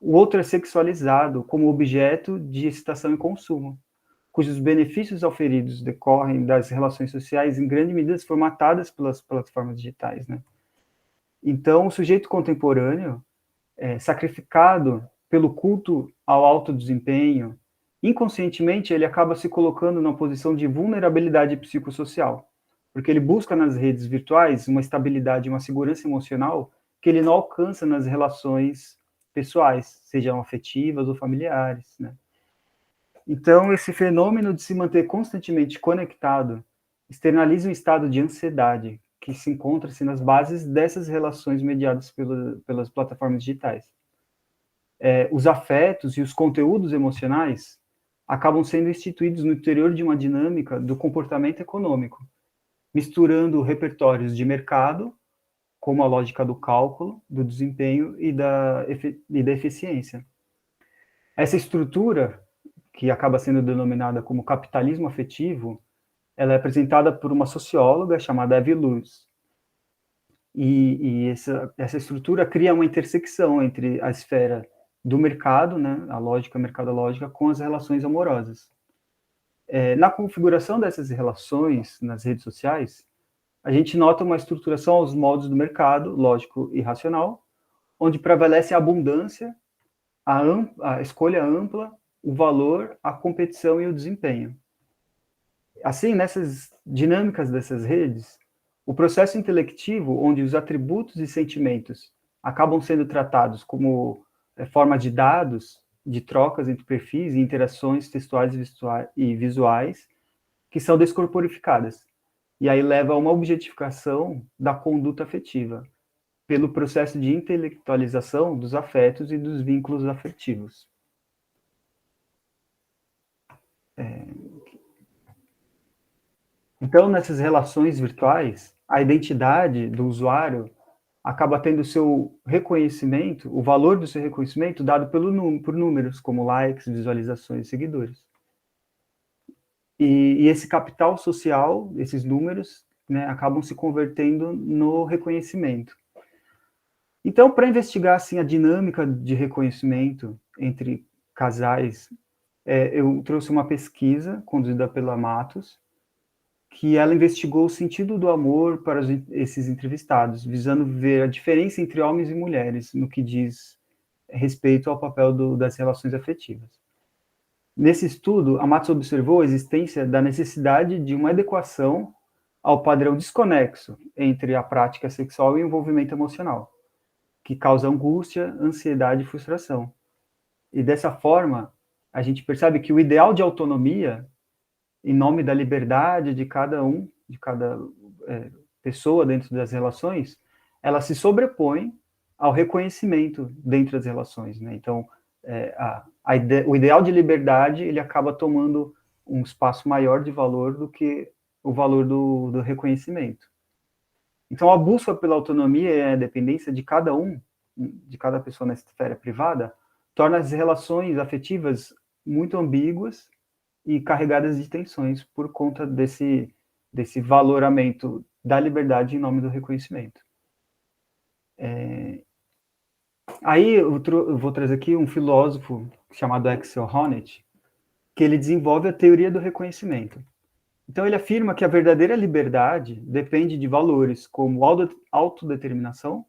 o outro é sexualizado como objeto de excitação e consumo, cujos benefícios auferidos decorrem das relações sociais em grande medida formatadas pelas plataformas digitais, né? Então, o sujeito contemporâneo, sacrificado pelo culto ao alto desempenho, inconscientemente ele acaba se colocando numa posição de vulnerabilidade psicossocial, porque ele busca nas redes virtuais uma estabilidade, uma segurança emocional que ele não alcança nas relações pessoais, sejam afetivas ou familiares, né? Então, esse fenômeno de se manter constantemente conectado externaliza um estado de ansiedade que se encontra-se nas bases dessas relações mediadas pelas plataformas digitais. Os afetos e os conteúdos emocionais acabam sendo instituídos no interior de uma dinâmica do comportamento econômico, misturando repertórios de mercado como a lógica do cálculo, do desempenho e da eficiência. Essa estrutura, que acaba sendo denominada como capitalismo afetivo, ela é apresentada por uma socióloga chamada Evie Luce. E essa estrutura cria uma intersecção entre a esfera do mercado, né, a lógica mercadológica, com as relações amorosas. Na configuração dessas relações nas redes sociais, a gente nota uma estruturação aos moldes do mercado, lógico e racional, onde prevalece a abundância, a escolha ampla, o valor, a competição e o desempenho. Assim, nessas dinâmicas dessas redes, o processo intelectivo, onde os atributos e sentimentos acabam sendo tratados como forma de dados, de trocas entre perfis e interações textuais e visuais, que são descorporificadas. E aí leva a uma objetificação da conduta afetiva, pelo processo de intelectualização dos afetos e dos vínculos afetivos. Então, nessas relações virtuais, a identidade do usuário acaba tendo o seu reconhecimento, o valor do seu reconhecimento dado por números, como likes, visualizações e seguidores. E esse capital social, esses números, né, acabam se convertendo no reconhecimento. Então, para investigar assim, a dinâmica de reconhecimento entre casais, eu trouxe uma pesquisa conduzida pela Matos, que ela investigou o sentido do amor para esses entrevistados, visando ver a diferença entre homens e mulheres no que diz respeito ao papel das relações afetivas. Nesse estudo, a Matos observou a existência da necessidade de uma adequação ao padrão desconexo entre a prática sexual e o envolvimento emocional, que causa angústia, ansiedade e frustração. E dessa forma, a gente percebe que o ideal de autonomia, em nome da liberdade de cada pessoa dentro das relações, ela se sobrepõe ao reconhecimento dentro das relações, né? Então, o ideal de liberdade, ele acaba tomando um espaço maior de valor do que o valor do reconhecimento. Então, a busca pela autonomia e a dependência de cada pessoa na esfera privada, torna as relações afetivas muito ambíguas e carregadas de tensões por conta desse valoramento da liberdade em nome do reconhecimento. Aí eu vou trazer aqui um filósofo chamado Axel Honneth, que ele desenvolve a teoria do reconhecimento. Então ele afirma que a verdadeira liberdade depende de valores como autodeterminação,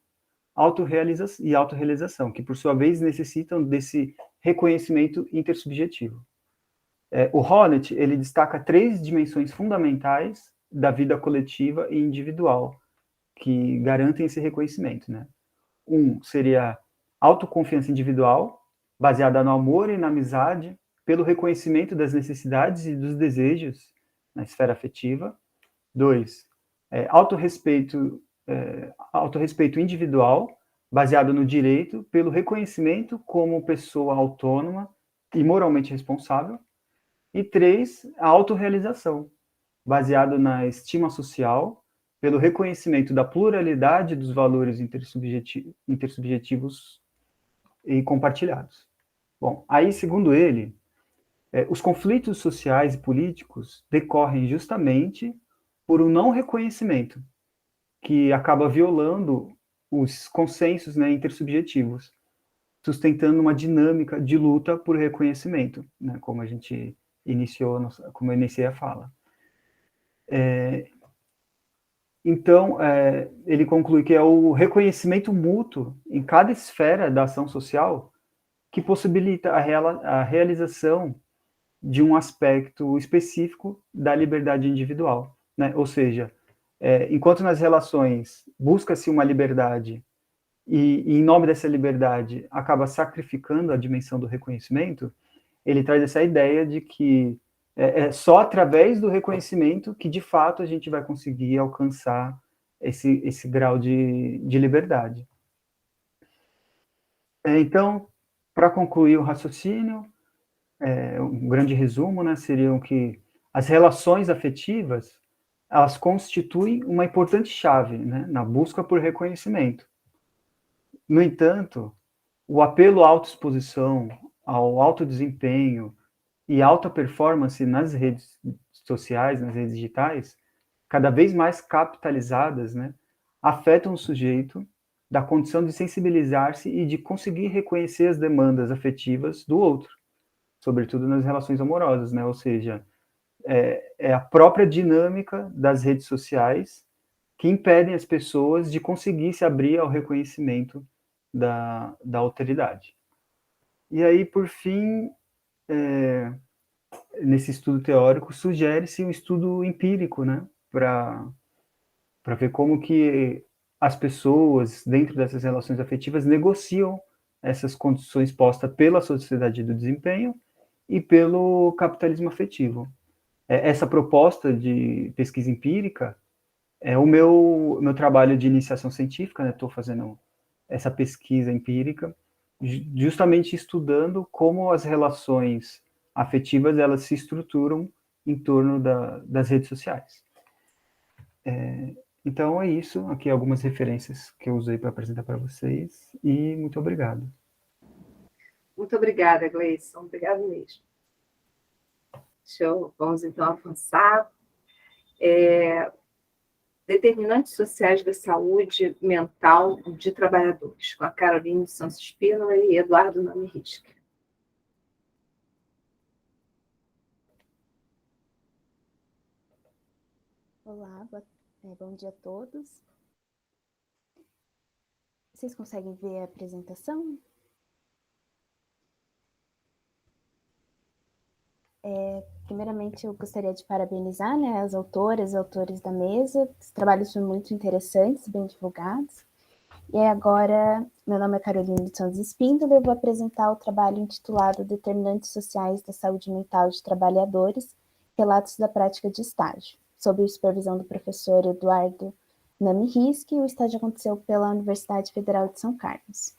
autorrealização, que por sua vez necessitam desse reconhecimento intersubjetivo. O Honneth, ele destaca 3 dimensões fundamentais da vida coletiva e individual que garantem esse reconhecimento, né? Seria autoconfiança individual, baseada no amor e na amizade, pelo reconhecimento das necessidades e dos desejos na esfera afetiva. 2, autorrespeito individual, baseado no direito, pelo reconhecimento como pessoa autônoma e moralmente responsável. E 3, a autorrealização, baseado na estima social, pelo reconhecimento da pluralidade dos valores intersubjetivos e compartilhados. Bom, aí, segundo ele, os conflitos sociais e políticos decorrem justamente por um não reconhecimento, que acaba violando os consensos, né, intersubjetivos, sustentando uma dinâmica de luta por reconhecimento, né, como eu iniciei a fala. Então, ele conclui que é o reconhecimento mútuo em cada esfera da ação social que possibilita a realização de um aspecto específico da liberdade individual, né? Ou seja, enquanto nas relações busca-se uma liberdade e em nome dessa liberdade acaba sacrificando a dimensão do reconhecimento, ele traz essa ideia de que é só através do reconhecimento que, de fato, a gente vai conseguir alcançar esse grau de liberdade. Então, para concluir o raciocínio, um grande resumo, né, seriam que as relações afetivas, elas constituem uma importante chave, né, na busca por reconhecimento. No entanto, o apelo à autoexposição, ao alto desempenho e alta performance nas redes sociais, nas redes digitais, cada vez mais capitalizadas, né, afetam o sujeito da condição de sensibilizar-se e de conseguir reconhecer as demandas afetivas do outro, sobretudo nas relações amorosas, né? Ou seja, é a própria dinâmica das redes sociais que impedem as pessoas de conseguir se abrir ao reconhecimento da alteridade. E aí, por fim, nesse estudo teórico, sugere-se um estudo empírico, né, para ver como que as pessoas, dentro dessas relações afetivas, negociam essas condições postas pela sociedade do desempenho e pelo capitalismo afetivo. Essa proposta de pesquisa empírica é o meu trabalho de iniciação científica, né? Estou fazendo essa pesquisa empírica, justamente estudando como as relações afetivas elas se estruturam em torno das redes sociais. Então é isso, aqui algumas referências que eu usei para apresentar para vocês, e muito obrigado. Muito obrigada, Gleison, obrigado mesmo. Vamos então avançar. Determinantes sociais da saúde mental de trabalhadores, com a Caroline Santos Espínola e Eduardo Nami-Risca. Olá, bom dia a todos. Vocês conseguem ver a apresentação? Primeiramente, eu gostaria de parabenizar, né, as autoras e autores da mesa. Os trabalhos são muito interessantes, bem divulgados. E agora, meu nome é Caroline Santos Espíndola e eu vou apresentar o trabalho intitulado Determinantes Sociais da Saúde Mental de Trabalhadores, Relatos da Prática de Estágio, sob a supervisão do professor Eduardo Nami-Risca, e o estágio aconteceu pela Universidade Federal de São Carlos.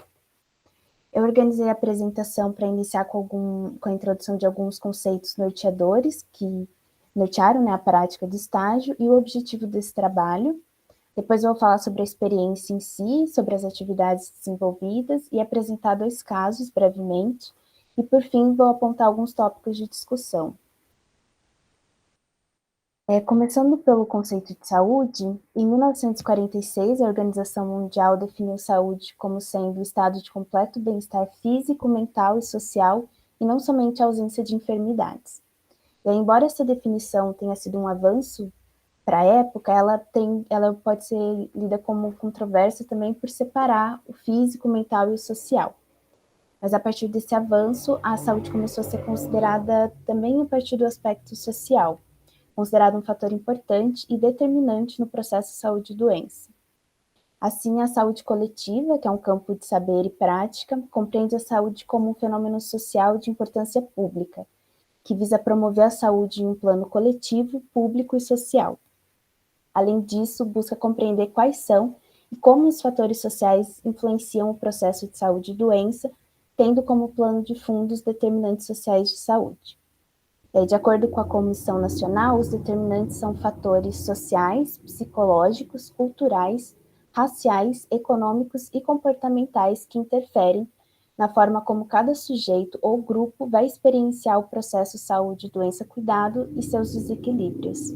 Eu organizei a apresentação para iniciar com a introdução de alguns conceitos norteadores que nortearam, né, a prática de estágio e o objetivo desse trabalho. Depois eu vou falar sobre a experiência em si, sobre as atividades desenvolvidas e apresentar 2 casos brevemente. E, por fim, vou apontar alguns tópicos de discussão. Começando pelo conceito de saúde, em 1946, a Organização Mundial definiu saúde como sendo o estado de completo bem-estar físico, mental e social, e não somente a ausência de enfermidades. E, embora essa definição tenha sido um avanço para a época, ela pode ser lida como controversa também por separar o físico, o mental e o social. Mas a partir desse avanço, a saúde começou a ser considerada também a partir do aspecto social, considerado um fator importante e determinante no processo saúde e doença. Assim, a saúde coletiva, que é um campo de saber e prática, compreende a saúde como um fenômeno social de importância pública, que visa promover a saúde em um plano coletivo, público e social. Além disso, busca compreender quais são e como os fatores sociais influenciam o processo de saúde e doença, tendo como plano de fundo os determinantes sociais de saúde. De acordo com a Comissão Nacional, os determinantes são fatores sociais, psicológicos, culturais, raciais, econômicos e comportamentais que interferem na forma como cada sujeito ou grupo vai experienciar o processo saúde, doença, cuidado e seus desequilíbrios.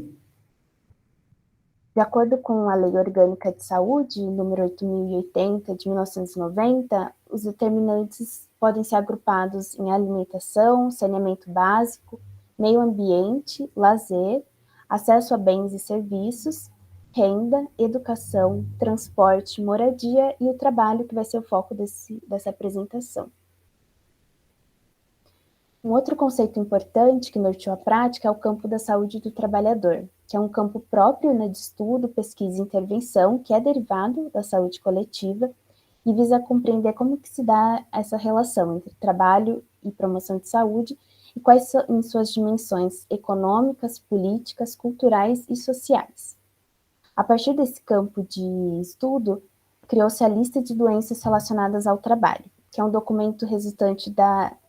De acordo com a Lei Orgânica de Saúde, número 8.080, de 1990, os determinantes podem ser agrupados em alimentação, saneamento básico, meio ambiente, lazer, acesso a bens e serviços, renda, educação, transporte, moradia e o trabalho, que vai ser o foco dessa apresentação. Um outro conceito importante que norteou a prática é o campo da saúde do trabalhador, que é um campo próprio, né, de estudo, pesquisa e intervenção, que é derivado da saúde coletiva e visa compreender como que se dá essa relação entre trabalho e promoção de saúde e quais são em suas dimensões econômicas, políticas, culturais e sociais. A partir desse campo de estudo, criou-se a lista de doenças relacionadas ao trabalho, que é um documento resultante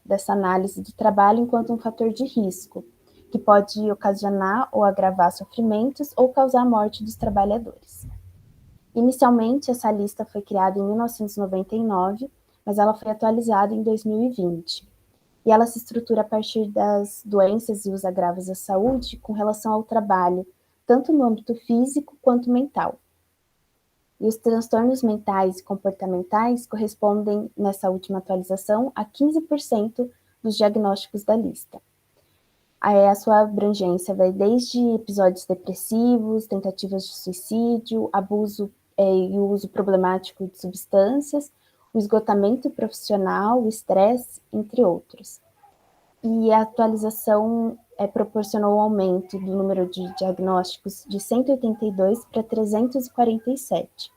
dessa análise do trabalho enquanto um fator de risco, que pode ocasionar ou agravar sofrimentos ou causar a morte dos trabalhadores. Inicialmente, essa lista foi criada em 1999, mas ela foi atualizada em 2020. E ela se estrutura a partir das doenças e os agravos à saúde com relação ao trabalho, tanto no âmbito físico quanto mental. E os transtornos mentais e comportamentais correspondem, nessa última atualização, a 15% dos diagnósticos da lista. A sua abrangência vai desde episódios depressivos, tentativas de suicídio, abuso e o uso problemático de substâncias, o esgotamento profissional, o estresse, entre outros. E a atualização proporcionou um aumento do número de diagnósticos de 182 para 347.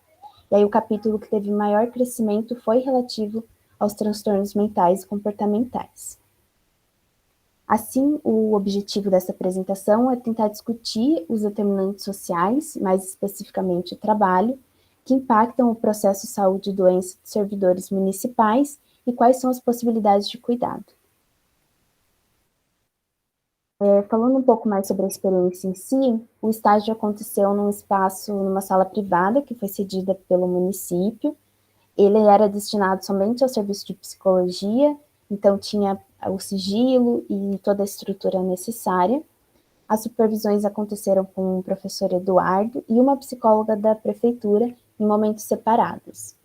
E aí o capítulo que teve maior crescimento foi relativo aos transtornos mentais e comportamentais. Assim, o objetivo dessa apresentação é tentar discutir os determinantes sociais, mais especificamente o trabalho, que impactam o processo de saúde e doença de servidores municipais e quais são as possibilidades de cuidado. Falando um pouco mais sobre a experiência em si, o estágio aconteceu num espaço, numa sala privada, que foi cedida pelo município. Ele era destinado somente ao serviço de psicologia, então tinha o sigilo e toda a estrutura necessária. As supervisões aconteceram com o professor Eduardo e uma psicóloga da prefeitura em momentos separados.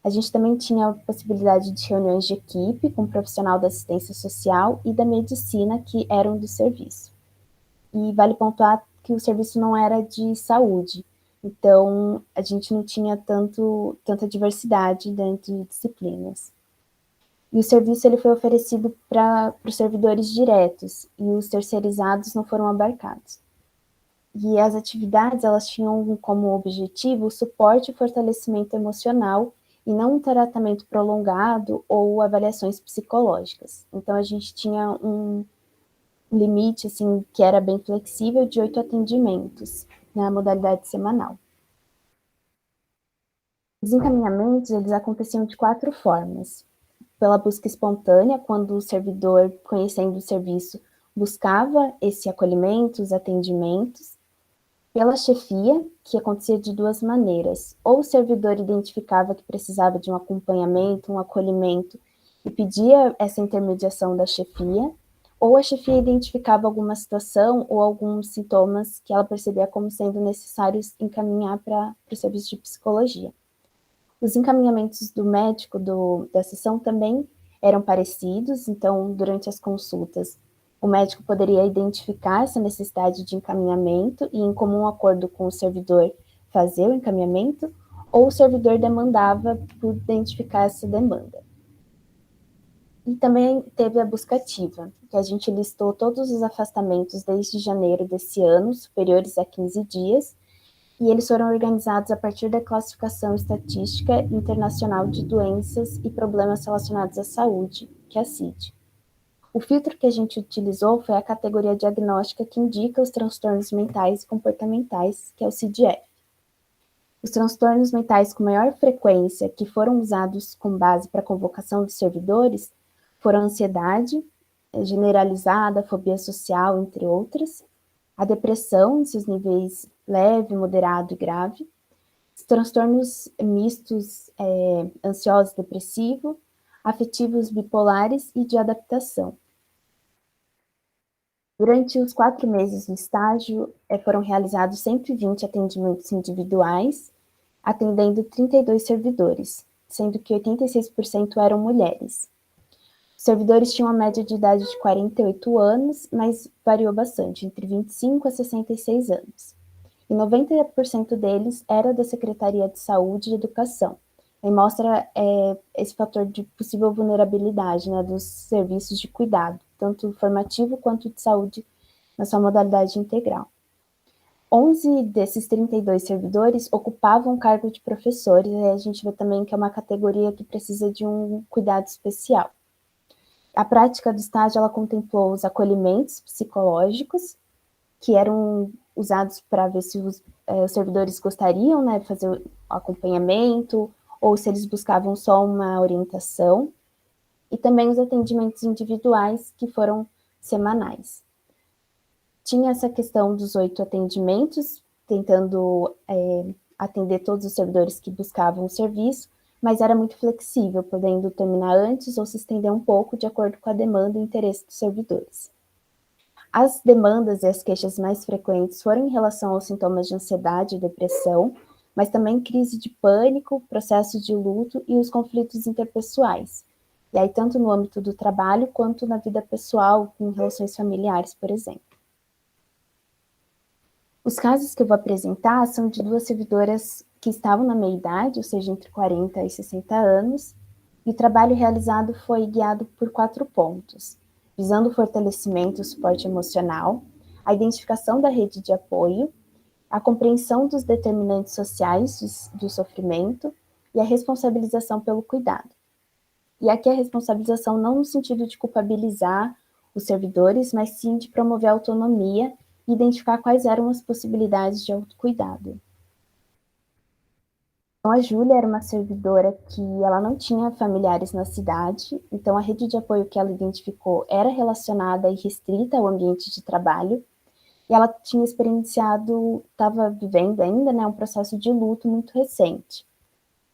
A gente também tinha a possibilidade de reuniões de equipe com um profissional da assistência social e da medicina que eram do serviço. E vale pontuar que o serviço não era de saúde, então a gente não tinha tanta diversidade dentro de disciplinas. E o serviço ele foi oferecido para os servidores diretos, e os terceirizados não foram abarcados. E as atividades, elas tinham como objetivo o suporte e fortalecimento emocional, e não um tratamento prolongado ou avaliações psicológicas. Então, a gente tinha um limite, assim, que era bem flexível, de 8 atendimentos, na modalidade semanal. Os encaminhamentos, eles aconteciam de 4 formas. Pela busca espontânea, quando o servidor, conhecendo o serviço, buscava esse acolhimento, os atendimentos. Pela chefia, que acontecia de 2 maneiras. Ou o servidor identificava que precisava de um acompanhamento, um acolhimento, e pedia essa intermediação da chefia, ou a chefia identificava alguma situação ou alguns sintomas que ela percebia como sendo necessários encaminhar para o serviço de psicologia. Os encaminhamentos do médico da sessão também eram parecidos, então, durante as consultas, o médico poderia identificar essa necessidade de encaminhamento e, em comum acordo com o servidor, fazer o encaminhamento, ou o servidor demandava por identificar essa demanda. E também teve a busca ativa, que a gente listou todos os afastamentos desde janeiro desse ano, superiores a 15 dias, e eles foram organizados a partir da Classificação Estatística Internacional de Doenças e Problemas Relacionados à Saúde, que é a CID. O filtro que a gente utilizou foi a categoria diagnóstica que indica os transtornos mentais e comportamentais, que é o CIDF. Os transtornos mentais com maior frequência que foram usados como base para a convocação dos servidores foram a ansiedade generalizada, a fobia social, entre outras, a depressão, em seus níveis leve, moderado e grave, os transtornos mistos, ansioso e depressivo, afetivos bipolares e de adaptação. Durante os 4 meses do estágio, foram realizados 120 atendimentos individuais, atendendo 32 servidores, sendo que 86% eram mulheres. Os servidores tinham uma média de idade de 48 anos, mas variou bastante, entre 25 a 66 anos. E 90% deles era da Secretaria de Saúde e Educação. E mostra esse fator de possível vulnerabilidade, né, dos serviços de cuidado, tanto formativo quanto de saúde, na sua modalidade integral. 11 desses 32 servidores ocupavam o cargo de professores, e a gente vê também que é uma categoria que precisa de um cuidado especial. A prática do estágio, ela contemplou os acolhimentos psicológicos, que eram usados para ver se os servidores gostariam, né, de fazer o acompanhamento, ou se eles buscavam só uma orientação, e também os atendimentos individuais, que foram semanais. tinha essa questão dos 8 atendimentos, tentando atender todos os servidores que buscavam o serviço, mas era muito flexível, podendo terminar antes ou se estender um pouco de acordo com a demanda e interesse dos servidores. As demandas e as queixas mais frequentes foram em relação aos sintomas de ansiedade e depressão, mas também crise de pânico, processo de luto e os conflitos interpessoais. E aí, tanto no âmbito do trabalho, quanto na vida pessoal, com relações familiares, por exemplo. Os casos que eu vou apresentar são de 2 servidoras que estavam na meia-idade, ou seja, entre 40 e 60 anos, e o trabalho realizado foi guiado por 4 pontos, visando o fortalecimento e o suporte emocional, a identificação da rede de apoio, a compreensão dos determinantes sociais do sofrimento e a responsabilização pelo cuidado. E aqui a responsabilização não no sentido de culpabilizar os servidores, mas sim de promover a autonomia e identificar quais eram as possibilidades de autocuidado. Então, a Júlia era uma servidora que ela não tinha familiares na cidade, então a rede de apoio que ela identificou era relacionada e restrita ao ambiente de trabalho, e ela tinha experienciado, estava vivendo ainda, né, um processo de luto muito recente.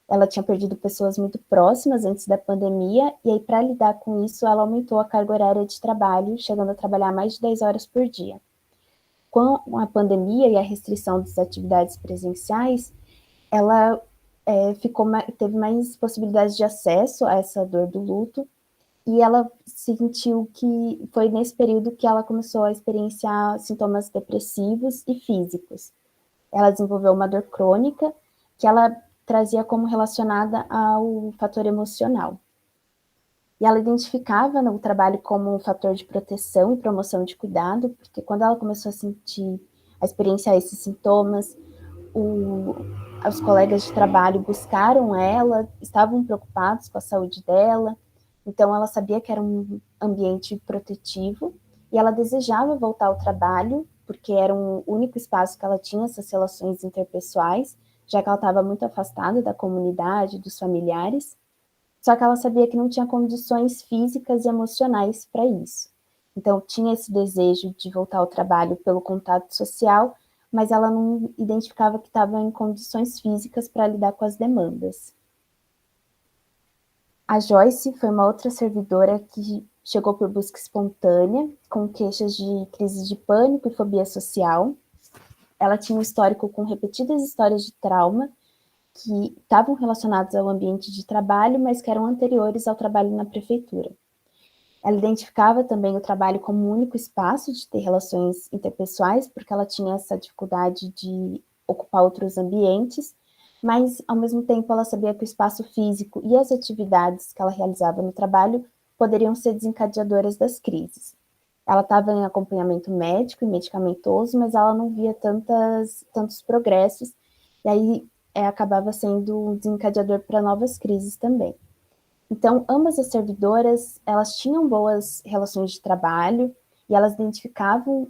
Ela tinha perdido pessoas muito próximas antes da pandemia, e aí para lidar com isso, ela aumentou a carga horária de trabalho, chegando a trabalhar mais de 10 horas por dia. Com a pandemia e a restrição das atividades presenciais, ela teve mais possibilidades de acesso a essa dor do luto, e ela sentiu que foi nesse período que ela começou a experienciar sintomas depressivos e físicos. Ela desenvolveu uma dor crônica que ela trazia como relacionada ao fator emocional. E ela identificava o trabalho como um fator de proteção e promoção de cuidado, porque quando ela começou a experienciar esses sintomas, os colegas de trabalho buscaram ela, estavam preocupados com a saúde dela, então ela sabia que era um ambiente protetivo, e ela desejava voltar ao trabalho, porque era um único espaço que ela tinha essas relações interpessoais, já que ela estava muito afastada da comunidade, dos familiares, só que ela sabia que não tinha condições físicas e emocionais para isso. Então, tinha esse desejo de voltar ao trabalho pelo contato social, mas ela não identificava que estava em condições físicas para lidar com as demandas. A Joyce foi uma outra servidora que chegou por busca espontânea, com queixas de crise de pânico e fobia social. Ela tinha um histórico com repetidas histórias de trauma, que estavam relacionados ao ambiente de trabalho, mas que eram anteriores ao trabalho na prefeitura. Ela identificava também o trabalho como um único espaço de ter relações interpessoais, porque ela tinha essa dificuldade de ocupar outros ambientes, mas, ao mesmo tempo, ela sabia que o espaço físico e as atividades que ela realizava no trabalho poderiam ser desencadeadoras das crises. Ela estava em acompanhamento médico e medicamentoso, mas ela não via tantos progressos, e aí acabava sendo um desencadeador para novas crises também. Então, ambas as servidoras, elas tinham boas relações de trabalho e elas identificavam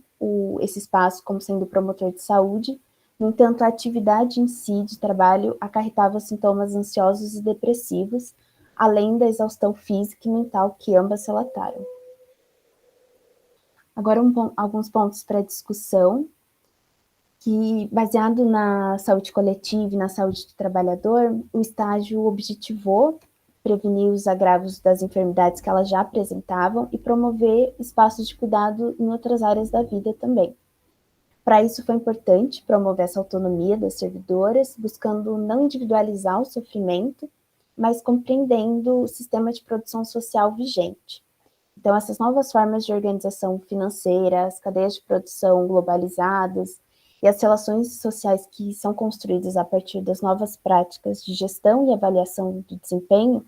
esse espaço como sendo promotor de saúde. No entanto, a atividade em si de trabalho acarretava sintomas ansiosos e depressivos, além da exaustão física e mental que ambas relataram. Agora, alguns pontos para discussão, que, baseado na saúde coletiva e na saúde do trabalhador, o estágio objetivou prevenir os agravos das enfermidades que elas já apresentavam e promover espaços de cuidado em outras áreas da vida também. Para isso foi importante promover essa autonomia das servidoras, buscando não individualizar o sofrimento, mas compreendendo o sistema de produção social vigente. Então, essas novas formas de organização financeira, as cadeias de produção globalizadas e as relações sociais que são construídas a partir das novas práticas de gestão e avaliação do desempenho,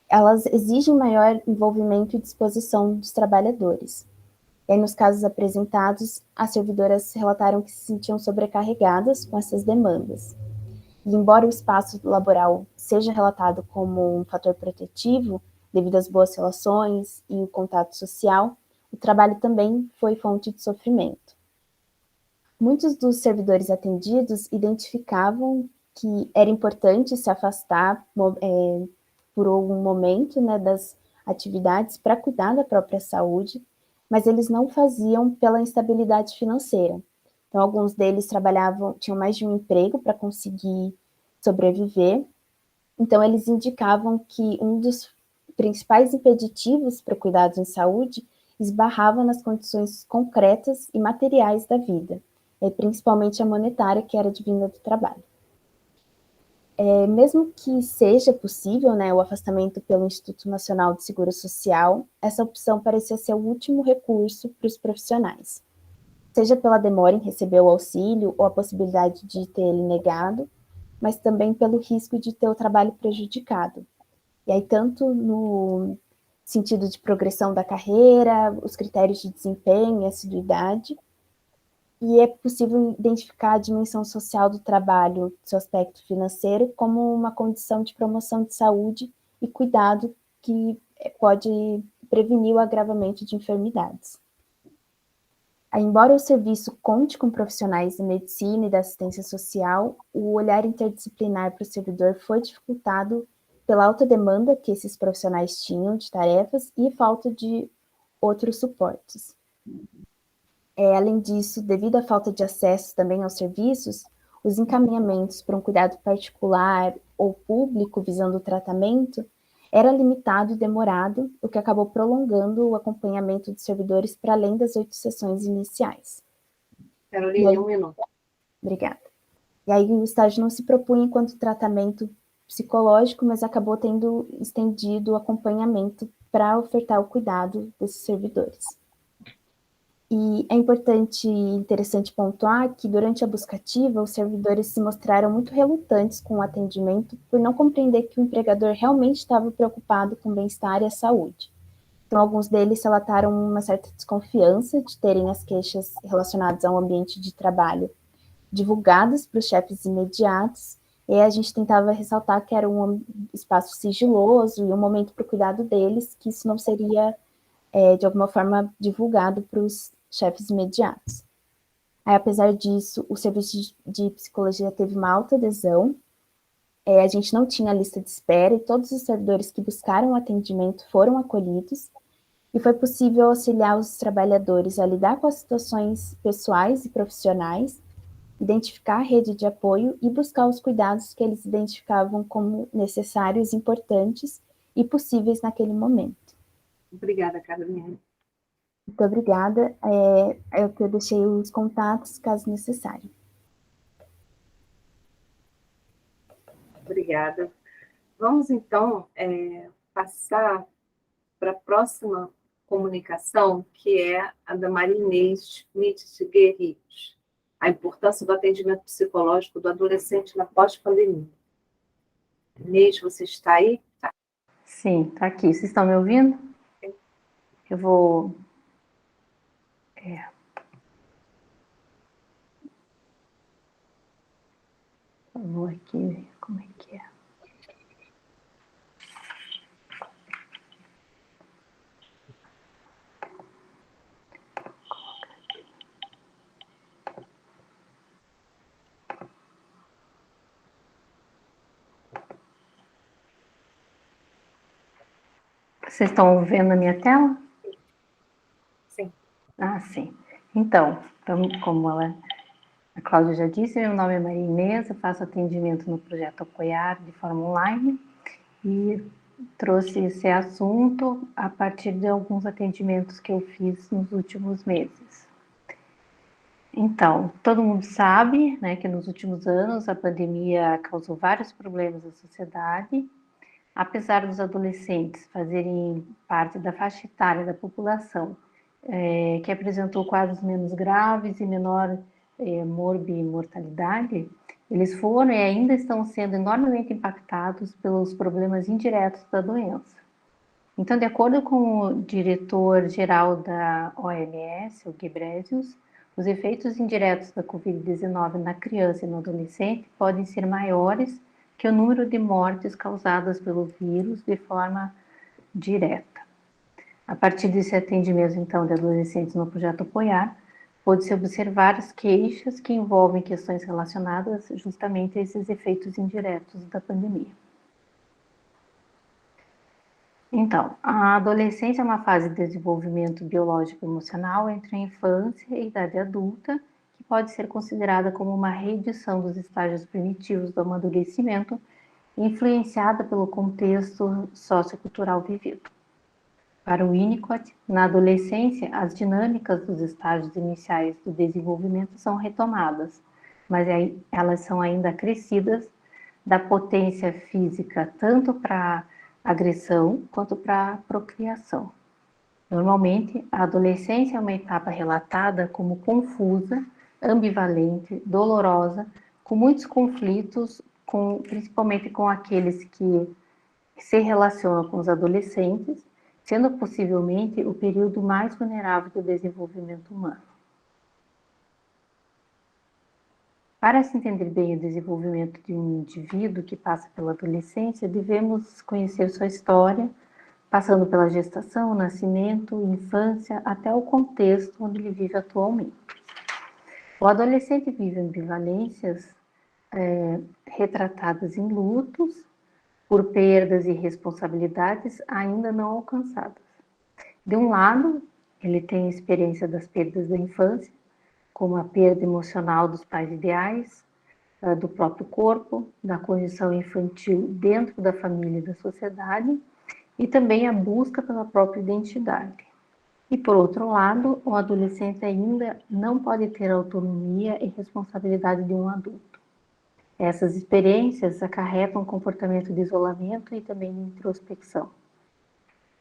elas exigem maior envolvimento e disposição dos trabalhadores. E aí, nos casos apresentados, as servidoras relataram que se sentiam sobrecarregadas com essas demandas. E embora o espaço laboral seja relatado como um fator protetivo, devido às boas relações e o contato social, o trabalho também foi fonte de sofrimento. Muitos dos servidores atendidos identificavam que era importante se afastar por um momento, né, das atividades para cuidar da própria saúde, mas eles não faziam pela instabilidade financeira. Então, alguns deles tinham mais de um emprego para conseguir sobreviver. Então, eles indicavam que um dos principais impeditivos para cuidados em saúde esbarrava nas condições concretas e materiais da vida, principalmente a monetária, que era advinda do trabalho. Mesmo que seja possível, né, o afastamento pelo Instituto Nacional de Seguro Social, essa opção parecia ser o último recurso para os profissionais. Seja pela demora em receber o auxílio ou a possibilidade de ter ele negado, mas também pelo risco de ter o trabalho prejudicado. E aí, tanto no sentido de progressão da carreira, os critérios de desempenho e assiduidade, e é possível identificar a dimensão social do trabalho, seu aspecto financeiro, como uma condição de promoção de saúde e cuidado que pode prevenir o agravamento de enfermidades. Embora o serviço conte com profissionais da medicina e da assistência social, o olhar interdisciplinar para o servidor foi dificultado pela alta demanda que esses profissionais tinham de tarefas e falta de outros suportes. Além disso, devido à falta de acesso também aos serviços, os encaminhamentos para um cuidado particular ou público visando o tratamento era limitado e demorado, o que acabou prolongando o acompanhamento dos servidores para além das 8 sessões iniciais. Caroline, 1 minuto. Obrigada. E aí o estágio não se propunha enquanto tratamento psicológico, mas acabou tendo estendido o acompanhamento para ofertar o cuidado desses servidores. E é importante e interessante pontuar que, durante a busca ativa, os servidores se mostraram muito relutantes com o atendimento por não compreender que o empregador realmente estava preocupado com o bem-estar e a saúde. Então, alguns deles relataram uma certa desconfiança de terem as queixas relacionadas ao ambiente de trabalho divulgadas para os chefes imediatos, e a gente tentava ressaltar que era um espaço sigiloso e um momento para o cuidado deles, que isso não seria, de alguma forma, divulgado para os chefes imediatos. Aí, apesar disso, o serviço de psicologia teve uma alta adesão, a gente não tinha lista de espera e todos os servidores que buscaram atendimento foram acolhidos, e foi possível auxiliar os trabalhadores a lidar com as situações pessoais e profissionais, identificar a rede de apoio e buscar os cuidados que eles identificavam como necessários, importantes e possíveis naquele momento. Obrigada, Carolina. Muito obrigada. Eu deixei os contatos, caso necessário. Obrigada. Vamos, então, passar para a próxima comunicação, que é a da Maria Inês Schmidt-Guerritos, a importância do atendimento psicológico do adolescente na pós-pandemia. Inês, você está aí? Tá. Sim, está aqui. Vocês estão me ouvindo? Eu vou... Eu vou aqui ver como é que é. Vocês estão vendo a minha tela? Sim. Ah, sim. Então, como a Cláudia já disse, meu nome é Maria Inês, eu faço atendimento no projeto Apoiar de forma online e trouxe esse assunto a partir de alguns atendimentos que eu fiz nos últimos meses. Então, todo mundo sabe, né, que nos últimos anos a pandemia causou vários problemas à sociedade. Apesar dos adolescentes fazerem parte da faixa etária da população que apresentou quadros menos graves e menor mortalidade, eles foram e ainda estão sendo enormemente impactados pelos problemas indiretos da doença. Então, de acordo com o diretor-geral da OMS, o Ghebreyesus, os efeitos indiretos da Covid-19 na criança e no adolescente podem ser maiores que o número de mortes causadas pelo vírus de forma direta. A partir desse atendimento, então, de adolescentes no projeto Apoiar, pôde-se observar as queixas que envolvem questões relacionadas justamente a esses efeitos indiretos da pandemia. Então, a adolescência é uma fase de desenvolvimento biológico e emocional entre a infância e a idade adulta, que pode ser considerada como uma reedição dos estágios primitivos do amadurecimento, influenciada pelo contexto sociocultural vivido. Para o Winnicott, na adolescência, as dinâmicas dos estágios iniciais do desenvolvimento são retomadas, mas elas são ainda acrescidas da potência física tanto para agressão quanto para procriação. Normalmente, a adolescência é uma etapa relatada como confusa, ambivalente, dolorosa, com muitos conflitos, principalmente com aqueles que se relacionam com os adolescentes, sendo possivelmente o período mais vulnerável do desenvolvimento humano. Para se entender bem o desenvolvimento de um indivíduo que passa pela adolescência, devemos conhecer sua história, passando pela gestação, nascimento, infância, até o contexto onde ele vive atualmente. O adolescente vive ambivalências retratadas em lutos, por perdas e responsabilidades ainda não alcançadas. De um lado, ele tem a experiência das perdas da infância, como a perda emocional dos pais ideais, do próprio corpo, da condição infantil dentro da família e da sociedade, e também a busca pela própria identidade. E, por outro lado, o adolescente ainda não pode ter autonomia e responsabilidade de um adulto. Essas experiências acarretam um comportamento de isolamento e também de introspecção.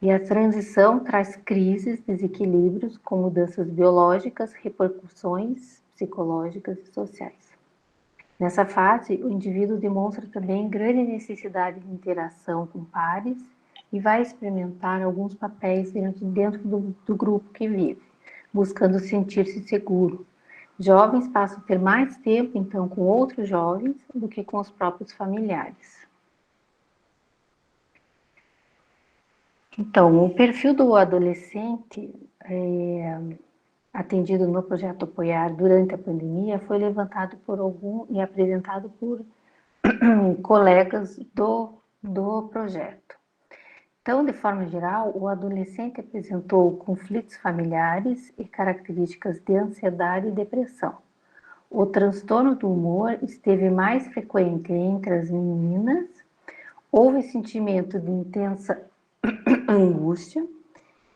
E a transição traz crises, desequilíbrios, com mudanças biológicas, repercussões psicológicas e sociais. Nessa fase, o indivíduo demonstra também grande necessidade de interação com pares e vai experimentar alguns papéis dentro do grupo que vive, buscando sentir-se seguro. Jovens passam a ter mais tempo, então, com outros jovens do que com os próprios familiares. Então, o perfil do adolescente atendido no projeto Apoiar durante a pandemia foi levantado e apresentado por colegas do projeto. Então, de forma geral, o adolescente apresentou conflitos familiares e características de ansiedade e depressão. O transtorno do humor esteve mais frequente entre as meninas, houve sentimento de intensa angústia,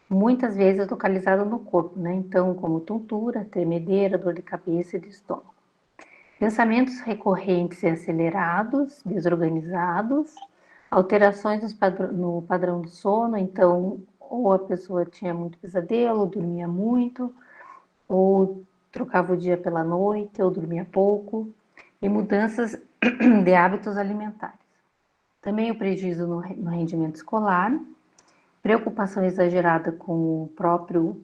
muitas vezes localizado no corpo, né? Então, como tontura, tremedeira, dor de cabeça e de estômago. Pensamentos recorrentes e acelerados, desorganizados, alterações no padrão do sono, então, ou a pessoa tinha muito pesadelo, dormia muito, ou trocava o dia pela noite, ou dormia pouco, e mudanças de hábitos alimentares. Também o prejuízo no rendimento escolar, preocupação exagerada com o próprio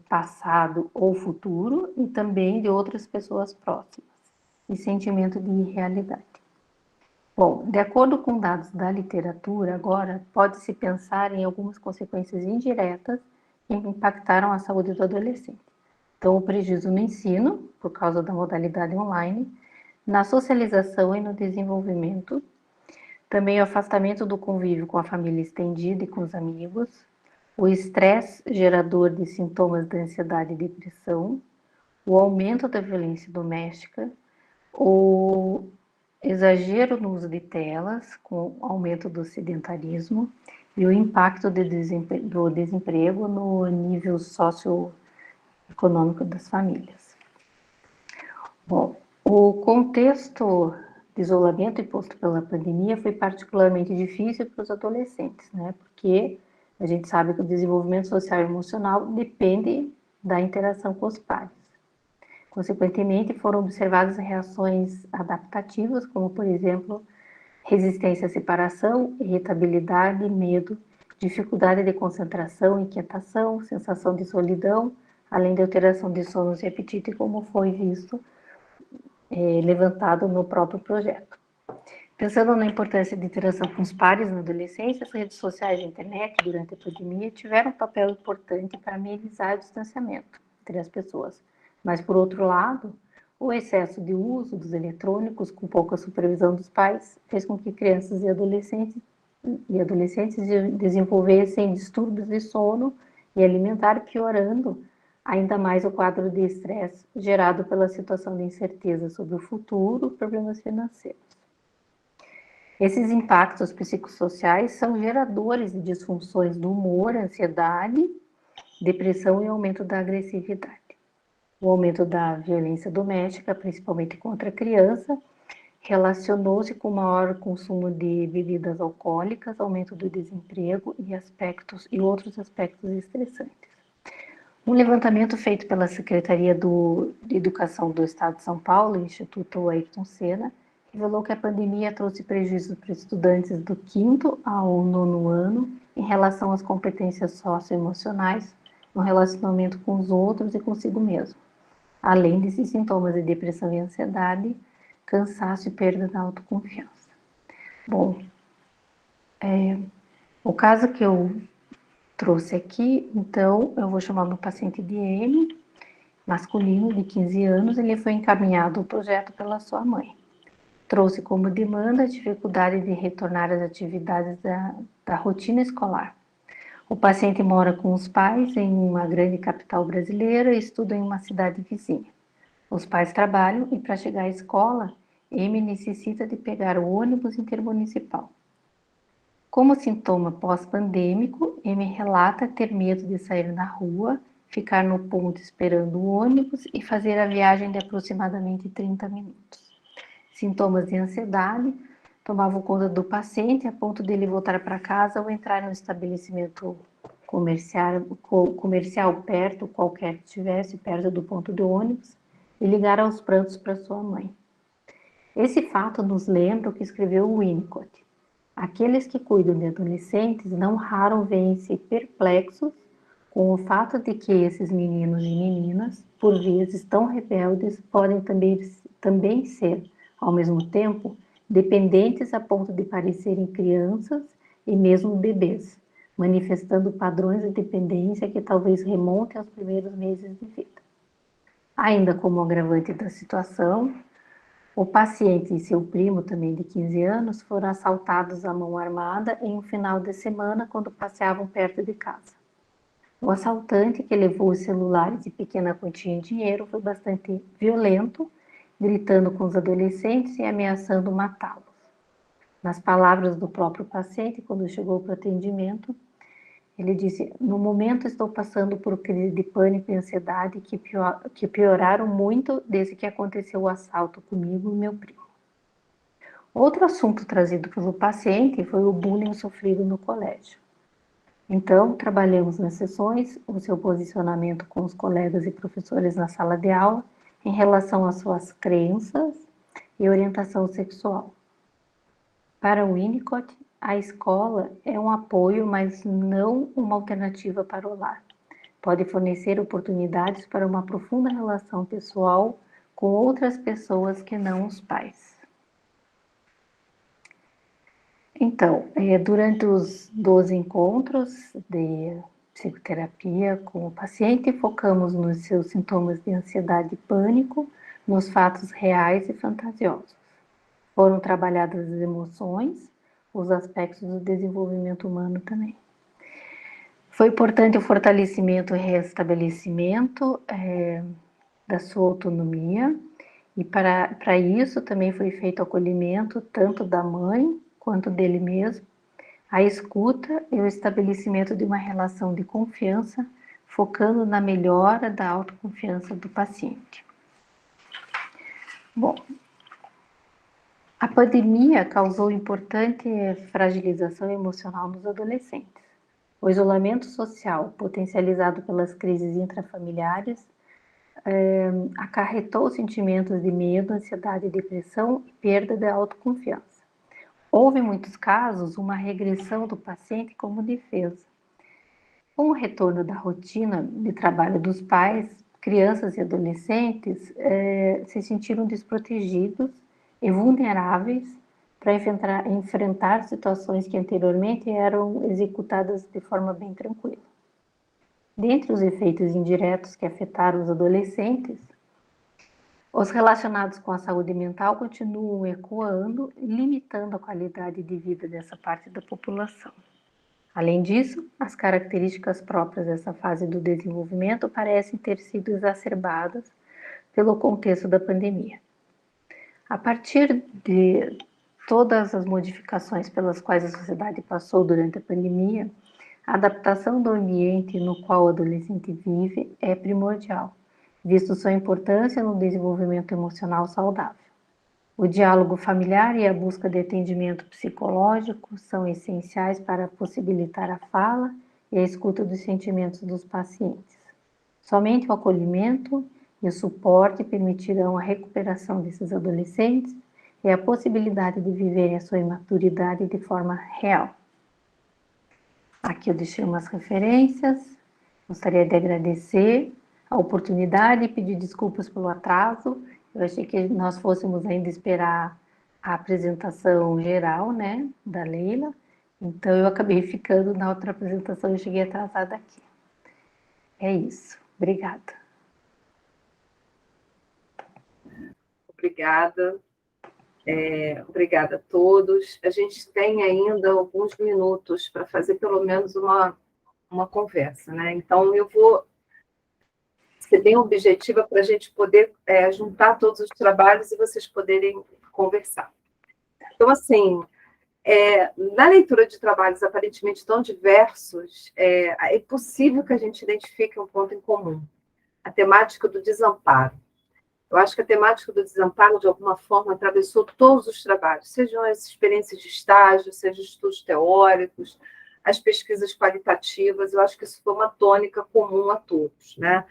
passado ou futuro, e também de outras pessoas próximas, e sentimento de irrealidade. Bom, de acordo com dados da literatura, agora pode-se pensar em algumas consequências indiretas que impactaram a saúde do adolescente. Então, o prejuízo no ensino, por causa da modalidade online, na socialização e no desenvolvimento, também o afastamento do convívio com a família estendida e com os amigos, o estresse gerador de sintomas de ansiedade e depressão, o aumento da violência doméstica, o exagero no uso de telas, com o aumento do sedentarismo e o impacto do desemprego no nível socioeconômico das famílias. Bom, o contexto de isolamento imposto pela pandemia foi particularmente difícil para os adolescentes, né? Porque a gente sabe que o desenvolvimento social e emocional depende da interação com os pares. Consequentemente, foram observadas reações adaptativas, como, por exemplo, resistência à separação, irritabilidade, medo, dificuldade de concentração, inquietação, sensação de solidão, além de alteração de sonos e apetite, como foi visto levantado no próprio projeto. Pensando na importância de interação com os pares na adolescência, as redes sociais e a internet durante a pandemia tiveram um papel importante para amenizar o distanciamento entre as pessoas. Mas, por outro lado, o excesso de uso dos eletrônicos, com pouca supervisão dos pais, fez com que crianças e adolescentes e adolescentes desenvolvessem distúrbios de sono e alimentar, piorando ainda mais o quadro de estresse gerado pela situação de incerteza sobre o futuro, problemas financeiros. Esses impactos psicossociais são geradores de disfunções do humor, ansiedade, depressão e aumento da agressividade. O aumento da violência doméstica, principalmente contra a criança, relacionou-se com maior consumo de bebidas alcoólicas, aumento do desemprego e outros aspectos estressantes. Um levantamento feito pela Secretaria de Educação do Estado de São Paulo, Instituto Ayrton Senna, revelou que a pandemia trouxe prejuízos para estudantes do 5º ao 9º ano em relação às competências socioemocionais, no relacionamento com os outros e consigo mesmo, além desses sintomas de depressão e ansiedade, cansaço e perda da autoconfiança. Bom, o caso que eu trouxe aqui, então, eu vou chamar meu paciente de M, masculino, de 15 anos, ele foi encaminhado ao projeto pela sua mãe. Trouxe como demanda a dificuldade de retornar às atividades da rotina escolar. O paciente mora com os pais em uma grande capital brasileira e estuda em uma cidade vizinha. Os pais trabalham e, para chegar à escola, M necessita de pegar o ônibus intermunicipal. Como sintoma pós-pandêmico, M relata ter medo de sair na rua, ficar no ponto esperando o ônibus e fazer a viagem de aproximadamente 30 minutos. Sintomas de ansiedade tomavam conta do paciente a ponto dele voltar para casa ou entrar em um estabelecimento comercial perto, qualquer que estivesse perto do ponto de ônibus, e ligar aos prantos para sua mãe. Esse fato nos lembra o que escreveu Winnicott. Aqueles que cuidam de adolescentes não raro veem-se perplexos com o fato de que esses meninos e meninas, por vezes tão rebeldes, podem também ser, ao mesmo tempo, dependentes a ponto de parecerem crianças e mesmo bebês, manifestando padrões de dependência que talvez remontem aos primeiros meses de vida. Ainda como agravante da situação, o paciente e seu primo, também de 15 anos, foram assaltados à mão armada em um final de semana quando passeavam perto de casa. O assaltante, que levou os celulares e pequena quantia de dinheiro, foi bastante violento, gritando com os adolescentes e ameaçando matá-los. Nas palavras do próprio paciente, quando chegou para o atendimento, ele disse: "No momento estou passando por crise de pânico e ansiedade que pioraram muito desde que aconteceu o assalto comigo e meu primo." Outro assunto trazido pelo paciente foi o bullying sofrido no colégio. Então, trabalhamos nas sessões o seu posicionamento com os colegas e professores na sala de aula em relação às suas crenças e orientação sexual. Para Winnicott, a escola é um apoio, mas não uma alternativa para o lar. Pode fornecer oportunidades para uma profunda relação pessoal com outras pessoas que não os pais. Então, durante os 12 encontros de psicoterapia com o paciente, focamos nos seus sintomas de ansiedade e pânico, nos fatos reais e fantasiosos. Foram trabalhadas as emoções, os aspectos do desenvolvimento humano também. Foi importante o fortalecimento e restabelecimento da sua autonomia, e para isso também foi feito o acolhimento tanto da mãe quanto dele mesmo, a escuta e o estabelecimento de uma relação de confiança, focando na melhora da autoconfiança do paciente. Bom, a pandemia causou importante fragilização emocional nos adolescentes. O isolamento social, potencializado pelas crises intrafamiliares, acarretou sentimentos de medo, ansiedade, depressão e perda da autoconfiança. Houve, em muitos casos, uma regressão do paciente como defesa. Com o retorno da rotina de trabalho dos pais, crianças e adolescentes se sentiram desprotegidos e vulneráveis para enfrentar situações que anteriormente eram executadas de forma bem tranquila. Dentre os efeitos indiretos que afetaram os adolescentes, Os relacionados com a saúde mental continuam ecoando, limitando a qualidade de vida dessa parte da população. Além disso, as características próprias dessa fase do desenvolvimento parecem ter sido exacerbadas pelo contexto da pandemia. A partir de todas as modificações pelas quais a sociedade passou durante a pandemia, a adaptação do ambiente no qual o adolescente vive é primordial, visto sua importância no desenvolvimento emocional saudável. O diálogo familiar e a busca de atendimento psicológico são essenciais para possibilitar a fala e a escuta dos sentimentos dos pacientes. Somente o acolhimento e o suporte permitirão a recuperação desses adolescentes e a possibilidade de viverem a sua imaturidade de forma real. Aqui eu deixei umas referências. Gostaria de agradecer a oportunidade e pedir desculpas pelo atraso. Eu achei que nós fôssemos ainda esperar a apresentação geral, né, da Leila. Então, eu acabei ficando na outra apresentação e cheguei atrasada aqui. É isso. Obrigada. Obrigada. Obrigada a todos. A gente tem ainda alguns minutos para fazer pelo menos uma conversa, né? Então, eu vou ser bem objetiva para a gente poder juntar todos os trabalhos e vocês poderem conversar. Então, assim, na leitura de trabalhos aparentemente tão diversos, é possível que a gente identifique um ponto em comum, a temática do desamparo. Eu acho que a temática do desamparo, de alguma forma, atravessou todos os trabalhos, sejam as experiências de estágio, sejam estudos teóricos, as pesquisas qualitativas. Eu acho que isso foi uma tônica comum a todos, né?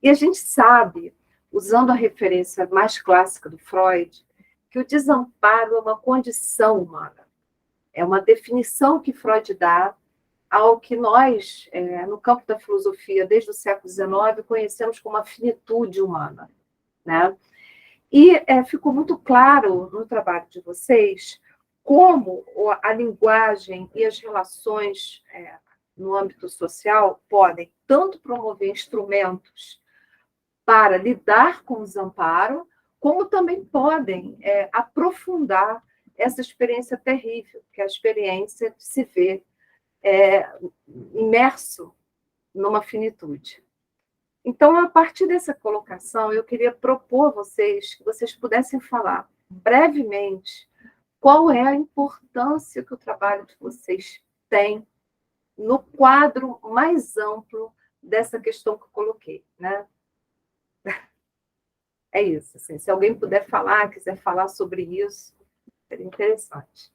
E a gente sabe, usando a referência mais clássica do Freud, que o desamparo é uma condição humana. É uma definição que Freud dá ao que nós, no campo da filosofia, desde o século XIX, conhecemos como a finitude humana, né? E ficou muito claro no trabalho de vocês como a linguagem e as relações no âmbito social podem tanto promover instrumentos para lidar com o desamparo, como também podem aprofundar essa experiência terrível, que é a experiência de se ver imerso numa finitude. Então, a partir dessa colocação, eu queria propor a vocês que vocês pudessem falar brevemente qual é a importância que o trabalho de vocês tem no quadro mais amplo dessa questão que eu coloquei, né? É isso. Assim, se alguém puder falar, quiser falar sobre isso, seria interessante.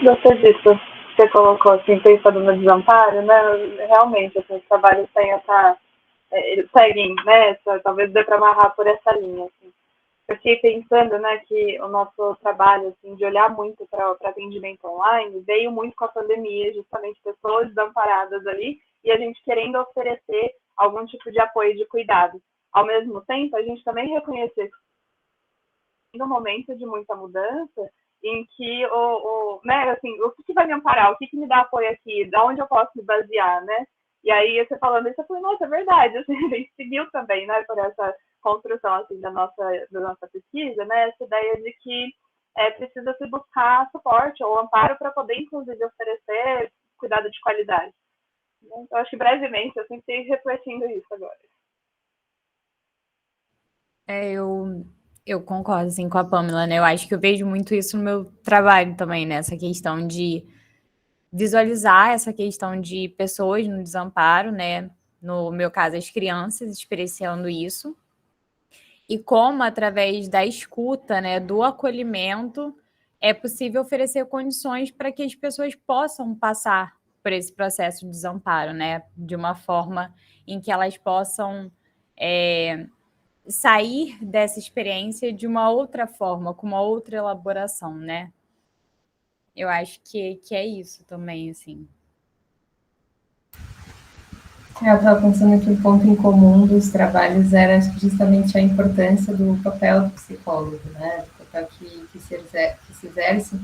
Gostei disso que você colocou, assim, pensando no desamparo, né? Realmente, assim, os trabalhos têm eles seguem, né? Talvez dê para amarrar por essa linha, assim. Eu fiquei pensando, né, que o nosso trabalho, assim, de olhar muito para atendimento online veio muito com a pandemia, justamente pessoas desamparadas ali, e a gente querendo oferecer algum tipo de apoio, de cuidado. Ao mesmo tempo, a gente também reconhecer que no momento de muita mudança, em que né, assim, o que vai me amparar, o que me dá apoio aqui, de onde eu posso me basear, né? E aí, você falando isso, eu falei, nossa, é verdade, assim, a gente seguiu também, né, por essa construção, assim, da nossa pesquisa, né, essa ideia de que precisa se buscar suporte ou amparo para poder, inclusive, oferecer cuidado de qualidade. Então, eu acho que, brevemente, eu sempre estou refletindo isso agora. Eu concordo, assim, com a Pamela, né? Eu acho que eu vejo muito isso no meu trabalho também, né? Essa questão de visualizar essa questão de pessoas no desamparo, né? No meu caso, as crianças experienciando isso. E como, através da escuta, né, do acolhimento, é possível oferecer condições para que as pessoas possam passar por esse processo de desamparo, né? De uma forma em que elas possam sair dessa experiência de uma outra forma, com uma outra elaboração, né? Eu acho que é isso também, assim. Eu estava pensando que o ponto em comum dos trabalhos era justamente a importância do papel do psicólogo, né? Do papel que se exerce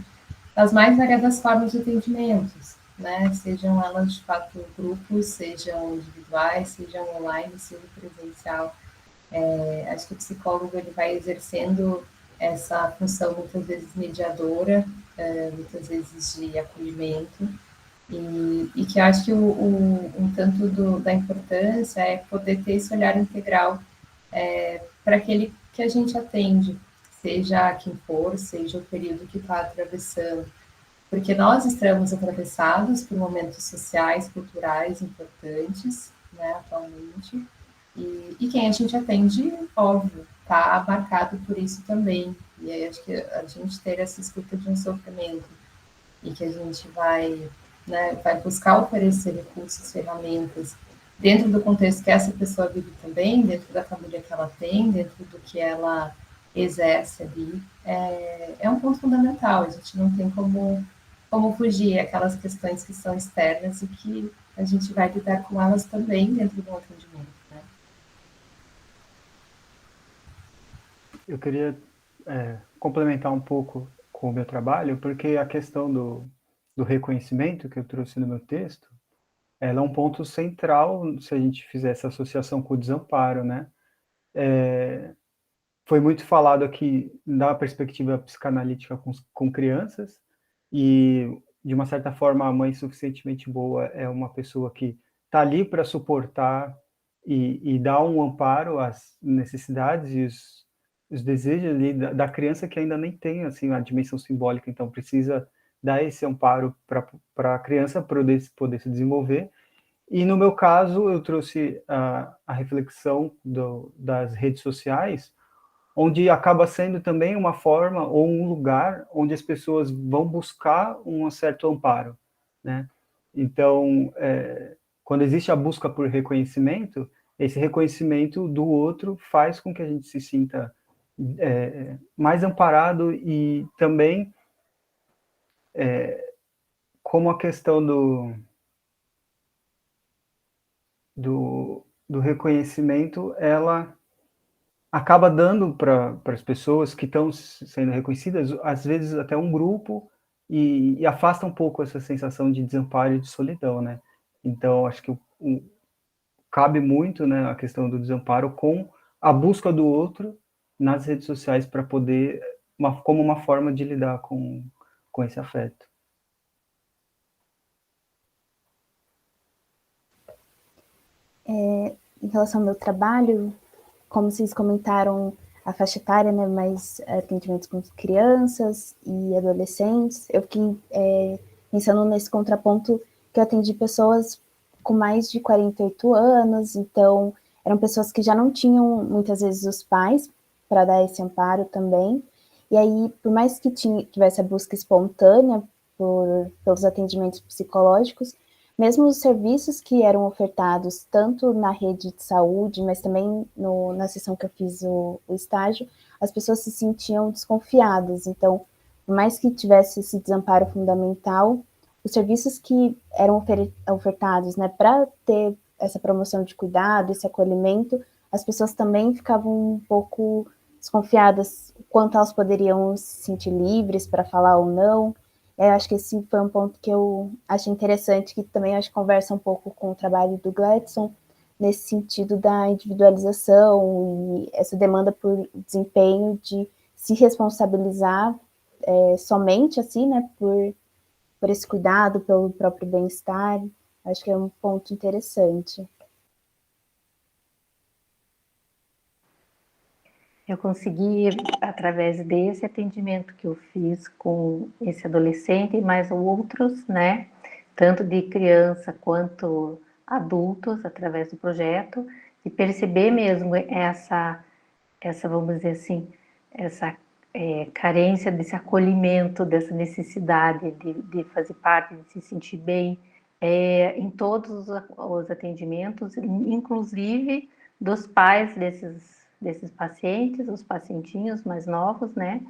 das mais variadas formas de atendimentos, né? Sejam elas, de fato, grupos, sejam individuais, sejam online, seja presencial. Acho que o psicólogo ele vai exercendo essa função muitas vezes mediadora, muitas vezes de acolhimento, e que eu acho que um tanto da importância é poder ter esse olhar integral para aquele que a gente atende, seja quem for, seja o período que está atravessando, porque nós estamos atravessados por momentos sociais, culturais importantes, né, atualmente, e quem a gente atende, óbvio, está marcado por isso também. E aí acho que a gente ter essa escuta de um sofrimento e que a gente vai, né, vai buscar oferecer recursos, ferramentas, dentro do contexto que essa pessoa vive também, dentro da família que ela tem, dentro do que ela exerce ali, é um ponto fundamental. A gente não tem como fugir aquelas questões que são externas e que a gente vai lidar com elas também dentro do atendimento, né? Eu queria complementar um pouco com o meu trabalho, porque a questão do reconhecimento que eu trouxe no meu texto, ela é um ponto central se a gente fizer essa associação com o desamparo, né? Foi muito falado aqui da perspectiva psicanalítica com crianças, e de uma certa forma a mãe suficientemente boa é uma pessoa que está ali para suportar e dar um amparo às necessidades e os desejos ali da criança que ainda nem tem assim a dimensão simbólica, então precisa dar esse amparo para a criança poder se desenvolver. E no meu caso eu trouxe a reflexão das redes sociais, onde acaba sendo também uma forma ou um lugar onde as pessoas vão buscar um certo amparo, né? Então, quando existe a busca por reconhecimento, esse reconhecimento do outro faz com que a gente se sinta mais amparado, e também como a questão do reconhecimento, ela acaba dando para as pessoas que estão sendo reconhecidas, às vezes até um grupo, e afasta um pouco essa sensação de desamparo e de solidão, né? Então, acho que cabe muito, né, a questão do desamparo com a busca do outro nas redes sociais para poder, como uma forma de lidar com esse afeto. Em relação ao meu trabalho, como vocês comentaram, a faixa etária, né, mais atendimentos com crianças e adolescentes, eu fiquei pensando nesse contraponto que eu atendi pessoas com mais de 48 anos, então eram pessoas que já não tinham, muitas vezes, os pais para dar esse amparo também, e aí, por mais que tivesse a busca espontânea pelos atendimentos psicológicos, mesmo os serviços que eram ofertados, tanto na rede de saúde, mas também na sessão que eu fiz o estágio, as pessoas se sentiam desconfiadas. Então, por mais que tivesse esse desamparo fundamental, os serviços que eram ofertados, né, para ter essa promoção de cuidado, esse acolhimento, as pessoas também ficavam um pouco desconfiadas quanto elas poderiam se sentir livres para falar ou não. Eu acho que esse foi um ponto que eu achei interessante, que também acho que conversa um pouco com o trabalho do Gladson, nesse sentido da individualização e essa demanda por desempenho de se responsabilizar somente assim, né, por esse cuidado, pelo próprio bem-estar. Acho que é um ponto interessante. Eu consegui, através desse atendimento que eu fiz com esse adolescente e mais outros, né, tanto de criança quanto adultos, através do projeto, e perceber mesmo essa vamos dizer assim, essa carência desse acolhimento, dessa necessidade de fazer parte, de se sentir bem, em todos os atendimentos, inclusive dos pais desses pacientes, os pacientinhos mais novos, né?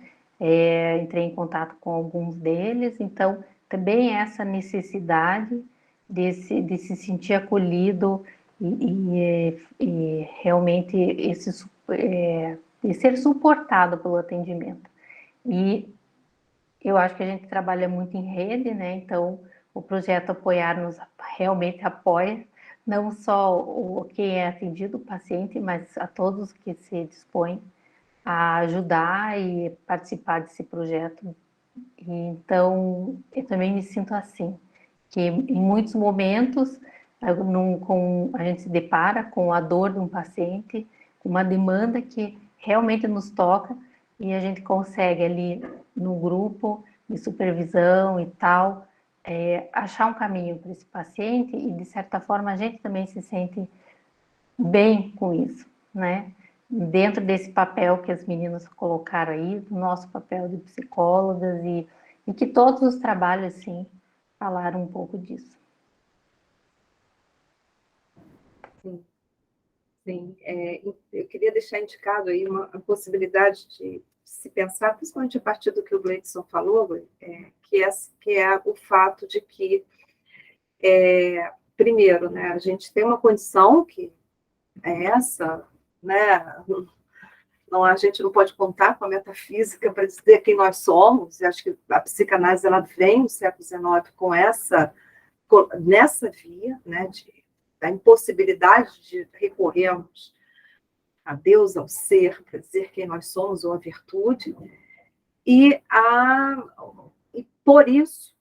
Entrei em contato com alguns deles, então também essa necessidade de se sentir acolhido e realmente de ser suportado pelo atendimento. E eu acho que a gente trabalha muito em rede, né? Então o projeto Apoiar nos realmente apoia não só quem é atendido, o paciente, mas a todos que se dispõem a ajudar e participar desse projeto. E, então, eu também me sinto assim, que em muitos momentos a gente se depara com a dor de um paciente, com uma demanda que realmente nos toca, e a gente consegue ali no grupo de supervisão e tal, achar um caminho para esse paciente, e de certa forma a gente também se sente bem com isso, né? Dentro desse papel que as meninas colocaram aí, do nosso papel de psicólogas, e que todos os trabalhos, assim, falaram um pouco disso. Sim, sim. Eu queria deixar indicado aí uma possibilidade de se pensar, principalmente a partir do que o Gleidson falou, que é o fato de que, primeiro, né, a gente tem uma condição que é essa, né? Não, a gente não pode contar com a metafísica para dizer quem nós somos, e acho que a psicanálise ela vem no século XIX nessa via, né, da impossibilidade de recorrermos a Deus, ao ser, para dizer quem nós somos, ou a virtude, e por isso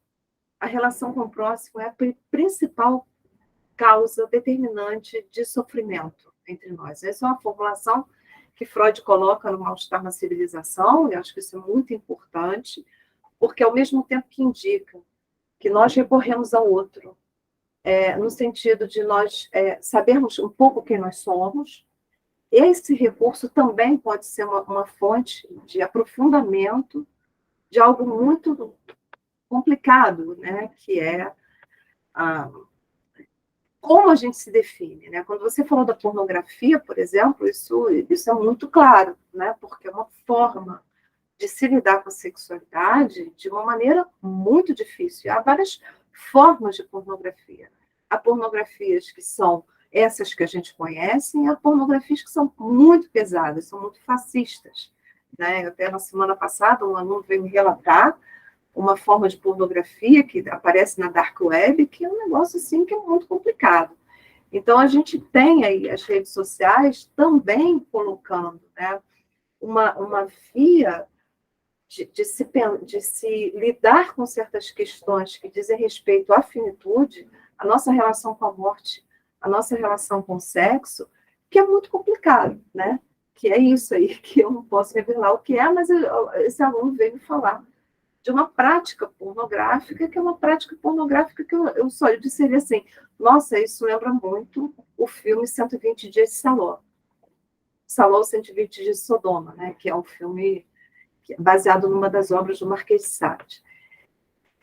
a relação com o próximo é a principal causa determinante de sofrimento entre nós. Essa é uma formulação que Freud coloca no Mal-Estar na Civilização, e acho que isso é muito importante, porque ao mesmo tempo que indica que nós recorremos ao outro, no sentido de nós sabermos um pouco quem nós somos, esse recurso também pode ser uma fonte de aprofundamento de algo muito complicado, né, que é como a gente se define, né? Quando você falou da pornografia, por exemplo, isso é muito claro, né? Porque é uma forma de se lidar com a sexualidade de uma maneira muito difícil. Há várias formas de pornografia. Há pornografias que são essas que a gente conhece, e há pornografias que são muito pesadas, são muito fascistas, né? Até na semana passada, um aluno veio me relatar uma forma de pornografia que aparece na Dark Web, que é um negócio assim que é muito complicado. Então, a gente tem aí as redes sociais também colocando, né, uma via de se lidar com certas questões que dizem respeito à finitude, a nossa relação com a morte, a nossa relação com o sexo, que é muito complicado, né? Que é isso aí, que eu não posso revelar o que é, mas esse aluno veio me falar de uma prática pornográfica, que é uma prática pornográfica que eu só disse assim, nossa, isso lembra muito o filme 120 Dias de Saló. Saló, 120 Dias de Sodoma, né? Que é um filme baseado numa das obras do Marquês de Sade.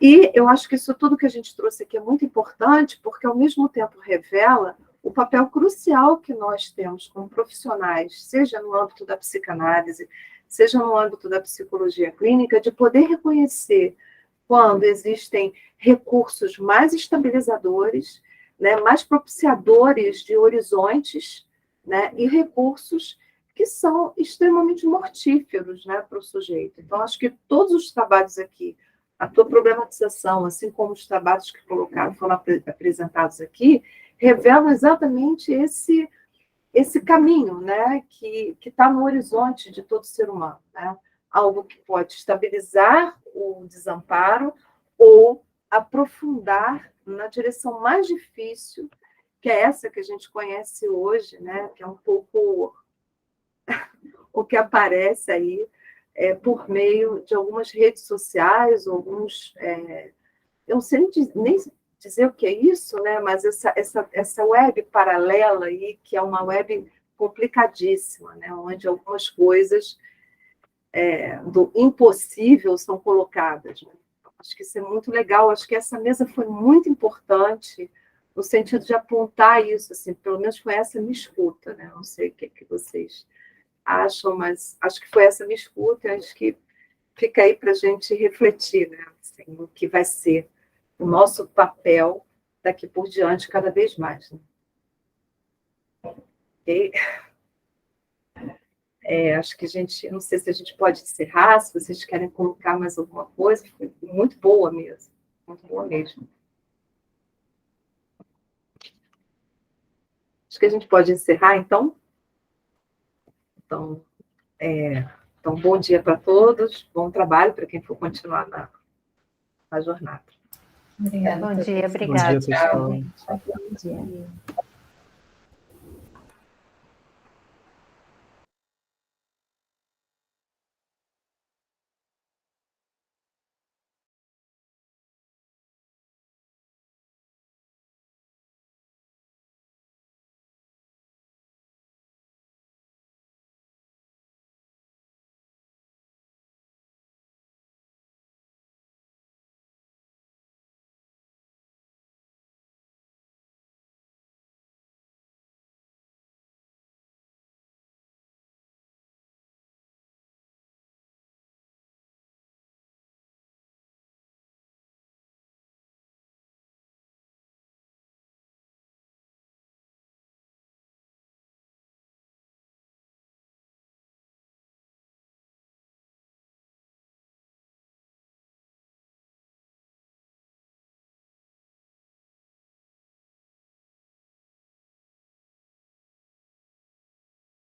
E eu acho que isso tudo que a gente trouxe aqui é muito importante, porque ao mesmo tempo revela o papel crucial que nós temos como profissionais, seja no âmbito da psicanálise, seja no âmbito da psicologia clínica, de poder reconhecer quando existem recursos mais estabilizadores, né, mais propiciadores de horizontes, né, e recursos que são extremamente mortíferos, né, para o sujeito. Então, acho que todos os trabalhos aqui, a tua problematização, assim como os trabalhos que foram apresentados aqui, revelam exatamente esse caminho, né, que está no horizonte de todo ser humano, né? Algo que pode estabilizar o desamparo ou aprofundar na direção mais difícil, que é essa que a gente conhece hoje, né, que é um pouco o que aparece aí por meio de algumas redes sociais, alguns... eu não sei nem dizer o que é isso, né? Mas essa web paralela aí, que é uma web complicadíssima, né? Onde algumas coisas do impossível são colocadas, né? Acho que isso é muito legal, acho que essa mesa foi muito importante no sentido de apontar isso, assim, pelo menos foi essa minha escuta, né? Não sei o que vocês acham, mas acho que foi essa minha escuta, acho que fica aí para a gente refletir, né? Assim, o que vai ser o nosso papel daqui por diante cada vez mais. Né? Okay? Acho que a gente, não sei se a gente pode encerrar, se vocês querem colocar mais alguma coisa, foi muito boa mesmo, muito boa mesmo. Acho que a gente pode encerrar, então. Então, bom dia para todos, bom trabalho para quem for continuar na jornada. Obrigada. Bom dia, Bom obrigada. dia, pessoal. Bom dia.